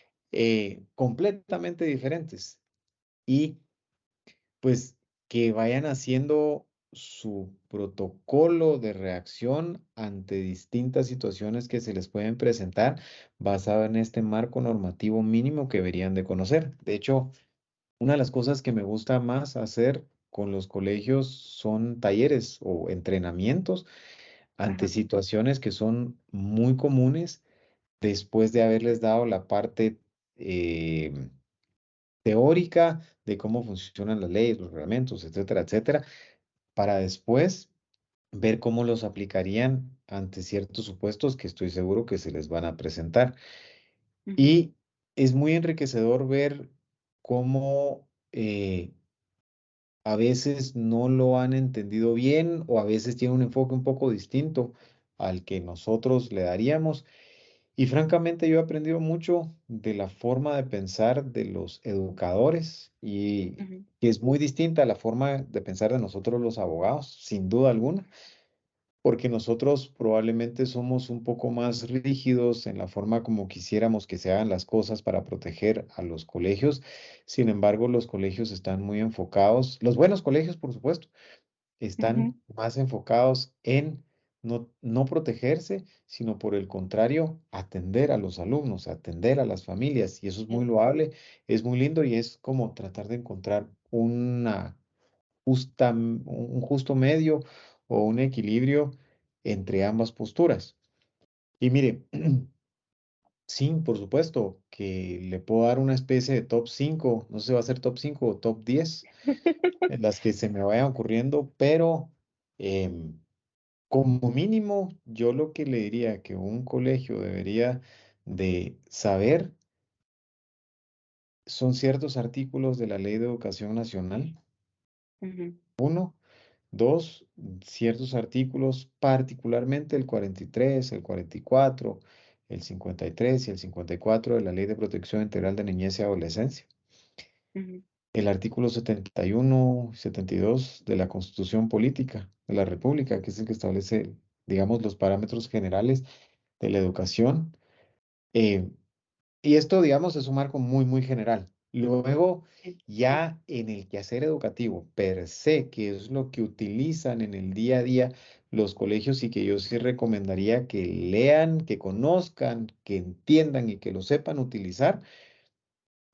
completamente diferentes. Y pues que vayan haciendo su protocolo de reacción ante distintas situaciones que se les pueden presentar basado en este marco normativo mínimo que deberían de conocer. De hecho, una de las cosas que me gusta más hacer con los colegios son talleres o entrenamientos ante Ajá. situaciones que son muy comunes después de haberles dado la parte teórica de cómo funcionan las leyes, los reglamentos, etcétera, etcétera, para después ver cómo los aplicarían ante ciertos supuestos que estoy seguro que se les van a presentar. Ujú, Y es muy enriquecedor ver cómo a veces no lo han entendido bien o a veces tiene un enfoque un poco distinto al que nosotros le daríamos. Y francamente yo he aprendido mucho de la forma de pensar de los educadores y ujú, que es muy distinta a la forma de pensar de nosotros los abogados, sin duda alguna, porque nosotros probablemente somos un poco más rígidos en la forma como quisiéramos que se hagan las cosas para proteger a los colegios. Sin embargo, los colegios están muy enfocados, los buenos colegios, por supuesto, ujú, están más enfocados en no protegerse, sino por el contrario, atender a los alumnos, atender a las familias. Y eso es muy sí, loable, es muy lindo y es como tratar de encontrar un justo medio o un equilibrio entre ambas posturas. Y mire, sí, por supuesto que le puedo dar una especie de top 5, no sé si va a ser top 5 o top 10 en las que se me vayan ocurriendo, pero... em, Como mínimo, yo lo que le diría que un colegio debería de saber son ciertos artículos de la Ley de Educación Nacional. Ujú, Uno. Dos, ciertos artículos, particularmente el 43, el 44, el 53 y el 54 de la Ley de Protección Integral de Niñez y Adolescencia. ujú, El artículo 71 y 72 de la Constitución Política de la República, que es el que establece, digamos, los parámetros generales de la educación. Eh, y esto, digamos, es un marco muy, muy general. Luego, sí, ya en el quehacer educativo per se, que es lo que utilizan en el día a día los colegios y que yo sí recomendaría que lean, que conozcan, que entiendan y que lo sepan utilizar,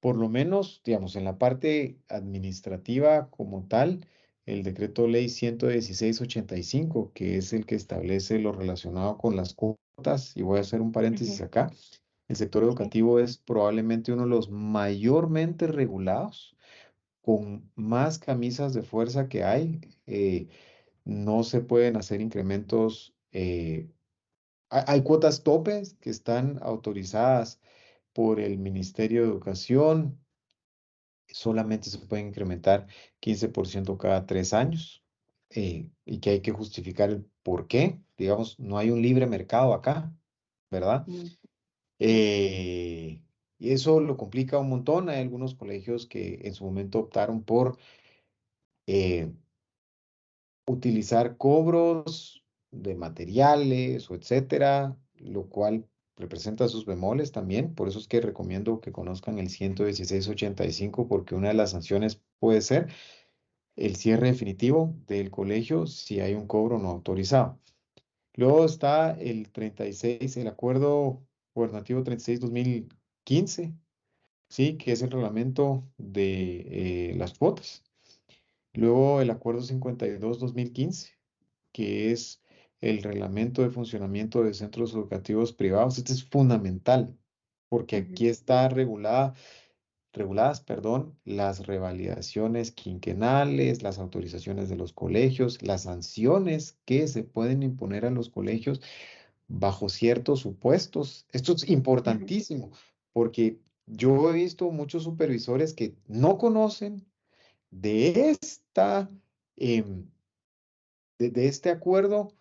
por lo menos, digamos, en la parte administrativa como tal, el decreto ley 116/85, que es el que establece lo relacionado con las cuotas, y voy a hacer un paréntesis ujú, acá. El sector sí, educativo es probablemente uno de los mayormente regulados, con más camisas de fuerza que hay. No se pueden hacer incrementos. Hay cuotas topes que están autorizadas por el Ministerio de Educación. Solamente se pueden incrementar 15% cada 3 años, y que hay que justificar el por qué. Digamos, no hay un libre mercado acá, ¿verdad? mm, sí, Eh, y eso lo complica un montón. Hay algunos colegios que en su momento optaron por eh, utilizar cobros de materiales o etcétera, lo cual representa sus bemoles también. Por eso es que recomiendo que conozcan el 116/85, porque una de las sanciones puede ser el cierre definitivo del colegio si hay un cobro no autorizado. Luego está el 36, el acuerdo gubernativo 36/2015, sí, que es el reglamento de las cuotas. Luego el acuerdo 52/2015, que es el reglamento de funcionamiento de centros educativos privados. Este es fundamental porque ujú, aquí está reguladas, perdón, las revalidaciones quinquenales, las autorizaciones de los colegios, las sanciones que se pueden imponer a los colegios bajo ciertos supuestos. Esto es ujú, importantísimo porque yo he visto muchos supervisores que no conocen de em, de este acuerdo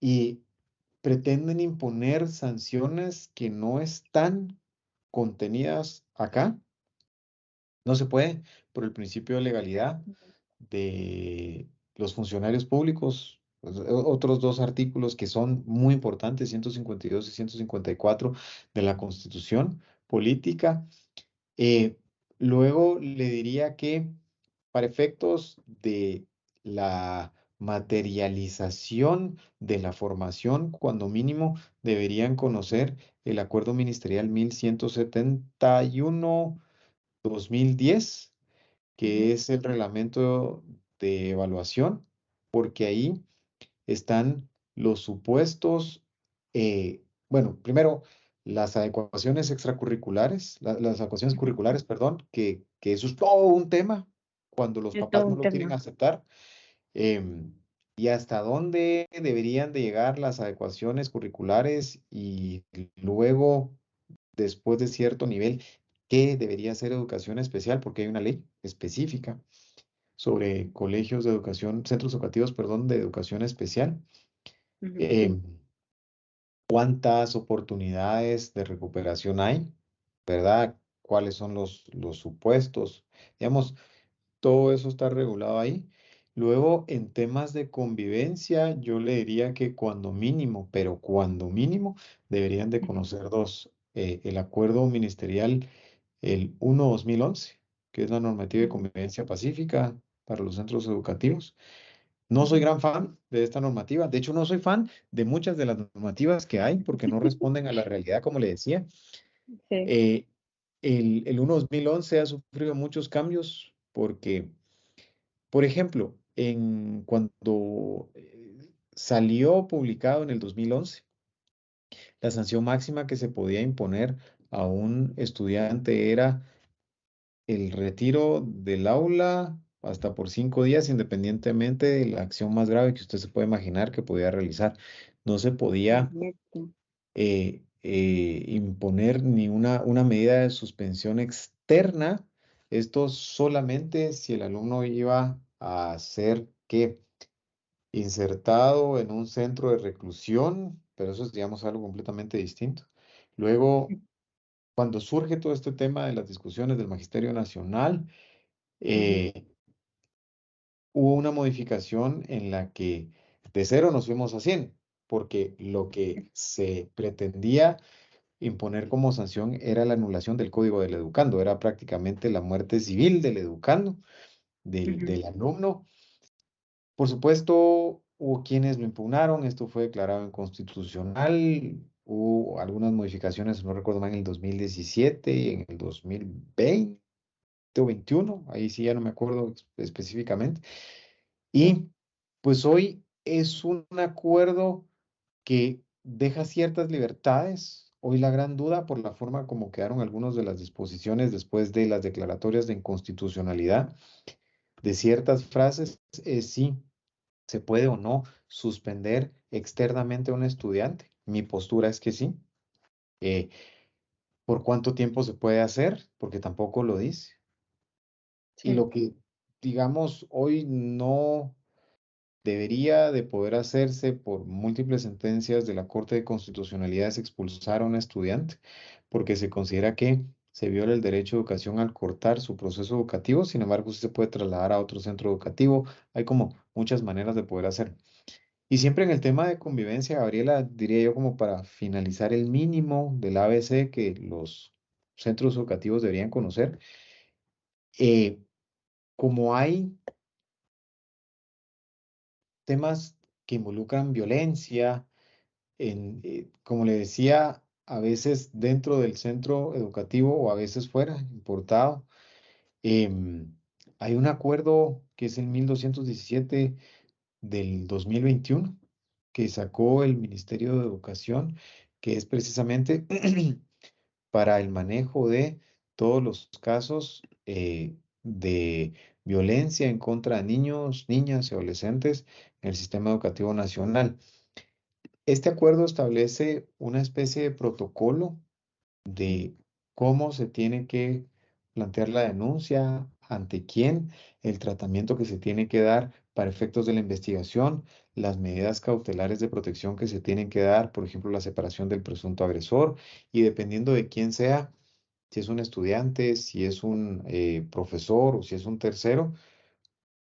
y pretenden imponer sanciones que no están contenidas acá. No se puede por el principio de legalidad ujú, de los funcionarios públicos. Otros dos artículos que son muy importantes, 152 y 154 de la Constitución Política. Eh, Luego le diría que para efectos de la materialización de la formación, cuando mínimo deberían conocer el Acuerdo Ministerial 1171/2010, ujú, que es el reglamento de evaluación, porque ahí están los supuestos. Bueno, primero, las adecuaciones extracurriculares, las adecuaciones ujú. curriculares, perdón, que eso es todo un tema cuando los Es papás todo no un lo quieren tema. aceptar. Y hasta dónde deberían de llegar las adecuaciones curriculares, y luego, después de cierto nivel, qué debería ser educación especial, porque hay una ley específica sobre colegios de educación, centros educativos, perdón, de educación especial. Ujú, sí, Em, ¿Cuántas oportunidades de recuperación hay? ¿Verdad? ¿Cuáles son los supuestos? Digamos, todo eso está regulado ahí. Luego, en temas de convivencia, yo le diría que cuando mínimo, pero cuando mínimo, deberían de ujú, conocer dos. El acuerdo ministerial, el 1/2011, que es la normativa de ujú, convivencia pacífica para los centros educativos. No soy ujú. gran fan de esta normativa. De hecho, no soy fan de muchas de las normativas que hay porque no responden a la realidad, como le decía. Sí, Eh, el 1/2011 ha sufrido muchos cambios porque, por ejemplo, cuando salió publicado en el 2011, la sanción máxima que se podía imponer a un estudiante era el retiro del aula hasta por 5 días, independientemente de la acción más grave que usted se puede imaginar que podía realizar. No se podía correcto. imponer ni una medida de suspensión externa. Esto solamente si el alumno iba a ser que insertado en un centro de reclusión, pero eso es, digamos, algo completamente distinto. Luego, cuando surge todo este tema de las discusiones del Magisterio Nacional, Ujú, eh, hubo una modificación en la que de 0 nos fuimos a 100, porque lo que se pretendía imponer como sanción era la anulación del código del educando, era prácticamente la muerte civil del educando, ujú, del alumno. Por supuesto, hubo quienes lo impugnaron, esto fue declarado inconstitucional, hubo algunas modificaciones, no recuerdo mal, en el 2017 y en el 2020 o 21, ahí sí ya no me acuerdo específicamente. sí, Y pues hoy es un acuerdo que deja ciertas libertades. Hoy la gran duda por la forma como quedaron algunas de las disposiciones después de las declaratorias de inconstitucionalidad de ciertas frases es si se puede o no suspender externamente a un estudiante. Mi postura es que sí. Eh, ¿Por cuánto tiempo se puede hacer? Porque tampoco lo dice. Y sí, lo que, digamos, hoy no debería de poder hacerse por múltiples sentencias de la Corte de Constitucionalidad es expulsar a un estudiante, porque se considera que se viola el derecho a educación al cortar su proceso educativo. Sin embargo, sí se puede trasladar a otro centro educativo. Hay como muchas maneras de poder hacerlo. Y siempre en el tema de convivencia, Gabriela, diría yo como para finalizar el mínimo del ABC que los centros educativos deberían conocer, eh, como hay temas que involucran violencia, como le decía, a veces dentro del centro educativo o a veces fuera, importado, em, hay un acuerdo que es el 1217 del 2021 que sacó el Ministerio de Educación, que es precisamente para el manejo de todos los casos de violencia en contra de niños, niñas y adolescentes en el sistema educativo nacional. Este acuerdo establece una especie de protocolo de cómo se tiene que plantear la denuncia, ante quién, el tratamiento que se tiene que dar para efectos de la investigación, las medidas cautelares de protección que se tienen que dar, por ejemplo, la separación del presunto agresor, y dependiendo de quién sea, si es un estudiante, si es un profesor o si es un tercero,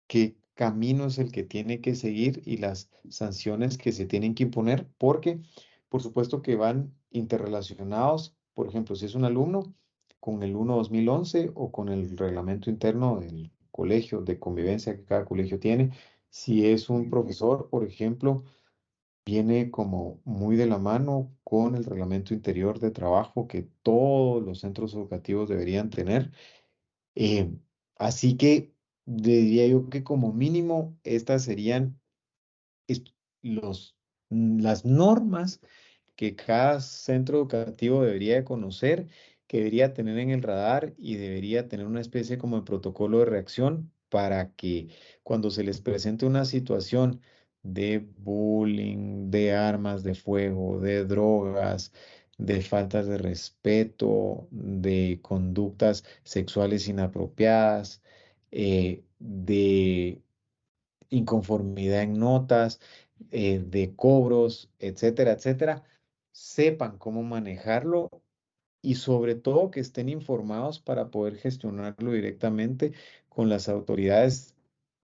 qué camino es el que tiene que seguir y las sanciones que se tienen que imponer, porque por supuesto que van interrelacionados, por ejemplo, si es un alumno con el 1-2011 o con el reglamento interno del colegio de convivencia que cada colegio tiene, si es un ujú, profesor, por ejemplo, viene como muy de la mano con el reglamento interior de trabajo que todos los centros educativos deberían tener. Eh, Así que diría yo que como mínimo estas serían est- los, las normas que cada centro educativo debería de conocer, que debería tener en el radar y debería tener una especie como de protocolo de reacción para que cuando se les presente una situación de bullying, de armas de fuego, de drogas, de faltas de respeto, de conductas sexuales inapropiadas, de inconformidad en notas, de cobros, etcétera, etcétera, sepan cómo manejarlo y sobre todo que estén informados para poder gestionarlo directamente con las autoridades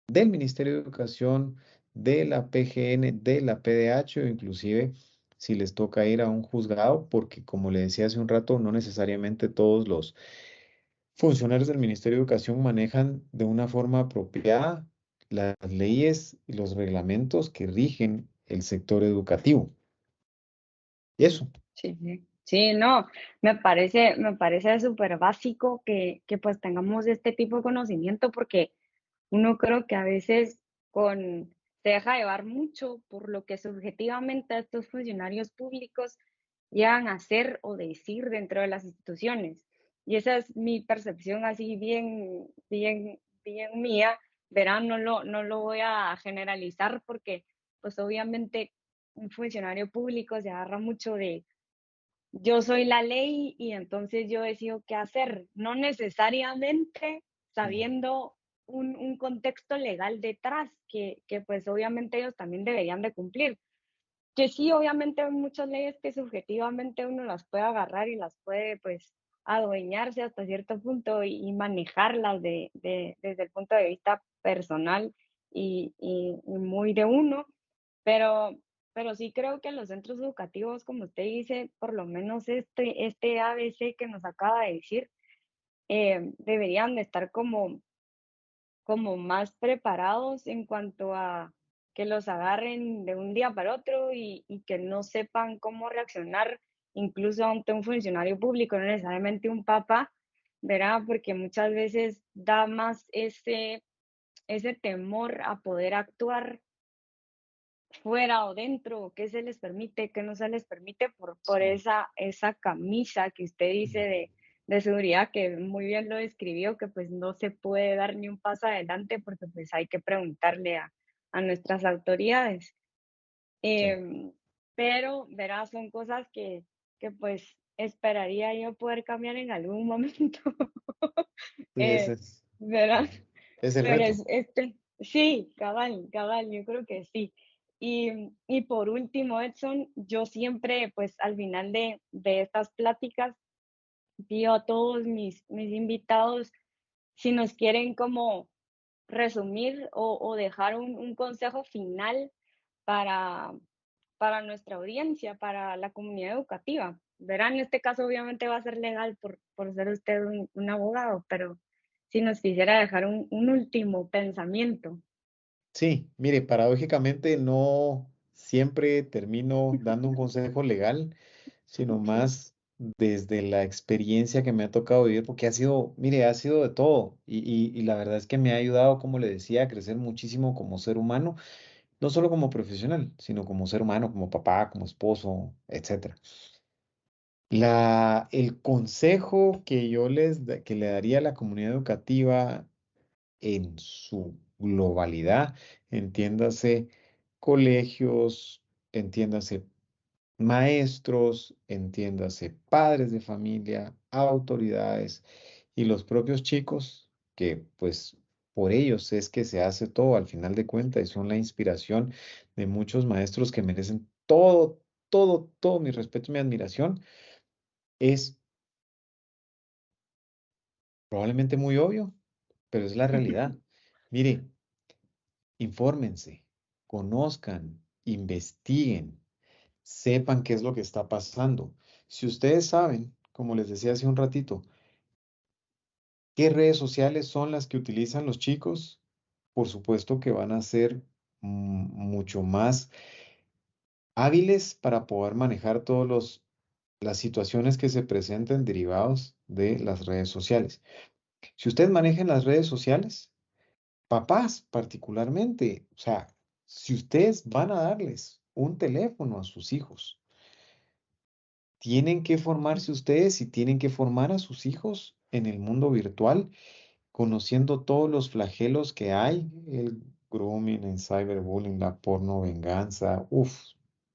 del Ministerio de Educación, de la PGN, de la PDH o inclusive si les toca ir a un juzgado, porque como le decía hace un rato, no necesariamente todos los funcionarios del Ministerio de Educación manejan de una forma apropiada las leyes y los reglamentos que rigen el sector educativo. Eso. sí, sí. Sí, no, me parece súper básico que pues tengamos este tipo de conocimiento porque uno creo que a veces se deja llevar mucho por lo que subjetivamente estos funcionarios públicos llegan a hacer o decir dentro de las instituciones. Y esa es mi percepción así bien, bien, bien mía. verán, no lo voy a generalizar porque, pues obviamente un funcionario público se agarra mucho de yo soy la ley y entonces yo decido qué hacer, no necesariamente Mm, sabiendo un contexto legal detrás que pues obviamente ellos también deberían de cumplir. Que sí, obviamente hay muchas leyes que subjetivamente uno las puede agarrar y las puede, pues, adueñarse hasta cierto punto y manejarlas desde el punto de vista personal y muy de uno, pero pero sí creo que en los centros educativos, como usted dice, por lo menos este ABC que nos acaba de decir, deberían de estar como más preparados en cuanto a que los agarren de un día para otro y que no sepan cómo reaccionar incluso ante un funcionario público, no necesariamente un papá, ¿verdad? Porque muchas veces da más ese temor a poder actuar fuera o dentro, qué se les permite, qué no se les permite por sí. esa camisa que usted dice Mm, de seguridad, que muy bien lo describió, que pues no se puede dar ni un paso adelante porque pues hay que preguntarle a nuestras autoridades. sí. Em, pero, verás, son cosas que pues esperaría yo poder cambiar en algún momento. Sí, ese eh, es, ¿Verdad? es el Pero reto. sí, cabal, cabal, yo creo que sí. Y por último, Edson, yo siempre, pues al final de estas pláticas, pido a todos mis invitados si nos quieren como resumir o dejar un consejo final para, para nuestra audiencia, para la comunidad educativa. Verán, en este caso obviamente va a ser legal por ser usted un abogado, pero si nos quisiera dejar un último pensamiento. Sí, mire, paradójicamente no siempre termino dando un consejo legal, sino más desde la experiencia que me ha tocado vivir, porque ha sido, mire, ha sido de todo y la verdad es que me ha ayudado, como le decía, a crecer muchísimo como ser humano, no solo como profesional, sino como ser humano, como papá, como esposo, etcétera. El consejo que que le daría a la comunidad educativa en su globalidad, entiéndase colegios, entiéndase maestros, entiéndase padres de familia, autoridades y los propios chicos, que pues por ellos es que se hace todo al final de cuentas y son la inspiración de muchos maestros que merecen todo mi respeto y mi admiración, es probablemente muy obvio, pero es la realidad. Mire, infórmense, conozcan, investiguen, sepan qué es lo que está pasando. Si ustedes saben, como les decía hace un ratito, qué redes sociales son las que utilizan los chicos, por supuesto que van a ser mucho más hábiles para poder manejar las situaciones que se presenten derivados de las redes sociales. Si ustedes manejan las redes sociales, papás particularmente, o sea, si ustedes van a darles un teléfono a sus hijos, tienen que formarse ustedes y tienen que formar a sus hijos en el mundo virtual, conociendo todos los flagelos que hay, el grooming, el cyberbullying, la porno venganza,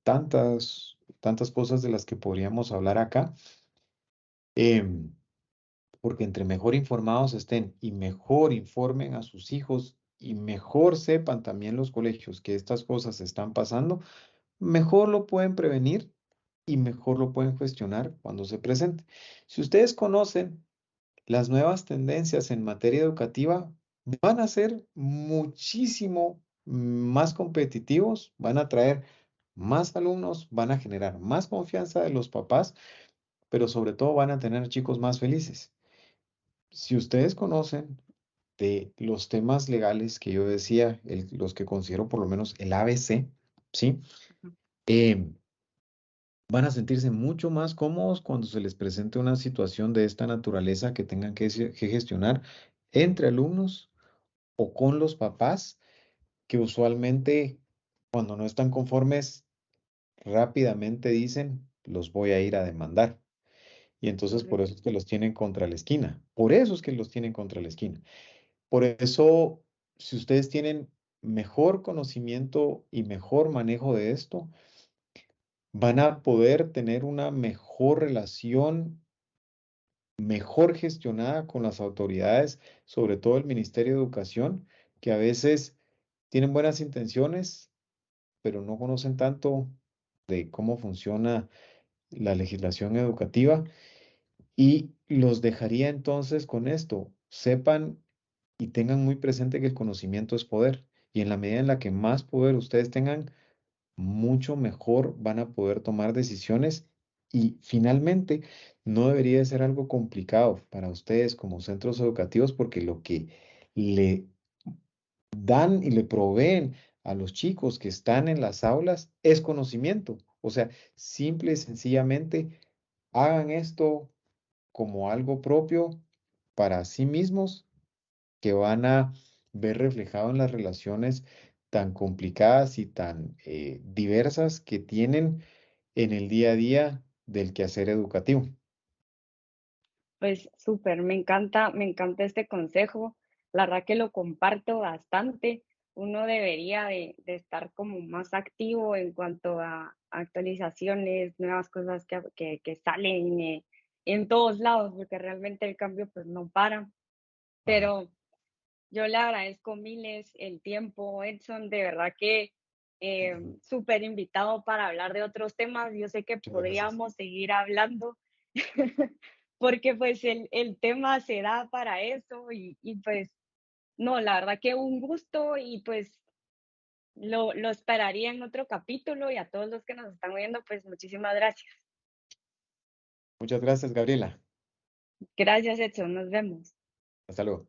tantas cosas de las que podríamos hablar acá. Em, Porque entre mejor informados estén y mejor informen a sus hijos y mejor sepan también los colegios que estas cosas están pasando, mejor lo pueden prevenir y mejor lo pueden gestionar cuando se presente. Si ustedes conocen las nuevas tendencias en materia educativa, van a ser muchísimo más competitivos, van a traer más alumnos, van a generar más confianza de los papás, pero sobre todo van a tener chicos más felices. Si ustedes conocen de los temas legales que yo decía, los que considero por lo menos el ABC, ¿sí? Em, Van a sentirse mucho más cómodos cuando se les presente una situación de esta naturaleza que tengan que gestionar entre alumnos o con los papás, que usualmente cuando no están conformes rápidamente dicen, los voy a ir a demandar. Y entonces por eso Correcto. es que los tienen contra la esquina. Por eso es que los tienen contra la esquina. Por eso si ustedes tienen mejor conocimiento y mejor manejo de esto, van a poder tener una mejor relación, mejor gestionada con las autoridades, sobre todo el Ministerio de Educación, que a veces tienen buenas intenciones, pero no conocen tanto de cómo funciona la legislación educativa. Y los dejaría entonces con esto. Sepan y tengan muy presente que el conocimiento es poder. Y en la medida en la que más poder ustedes tengan, mucho mejor van a poder tomar decisiones. Y finalmente, no debería de ser algo complicado para ustedes como centros educativos porque lo que le dan y le proveen a los chicos que están en las aulas es conocimiento. O sea, simple y sencillamente hagan esto como algo propio para sí mismos que van a ver reflejado en las relaciones tan complicadas y tan diversas que tienen en el día a día del quehacer educativo. Pues súper, me encanta este consejo. La verdad que lo comparto bastante. Uno debería de estar como más activo en cuanto a actualizaciones, nuevas cosas que salen en todos lados, porque realmente el cambio pues no para. Ajá, Pero yo le agradezco miles el tiempo, Edson, de verdad que ujú. súper invitado para hablar de otros temas. Yo sé que Muchas gracias. podríamos seguir hablando porque pues el tema se da para eso y pues no, la verdad que un gusto y pues lo esperaría en otro capítulo y a todos los que nos están viendo, pues muchísimas gracias. Muchas gracias, Gabriela. Gracias, Edson, nos vemos. Hasta luego.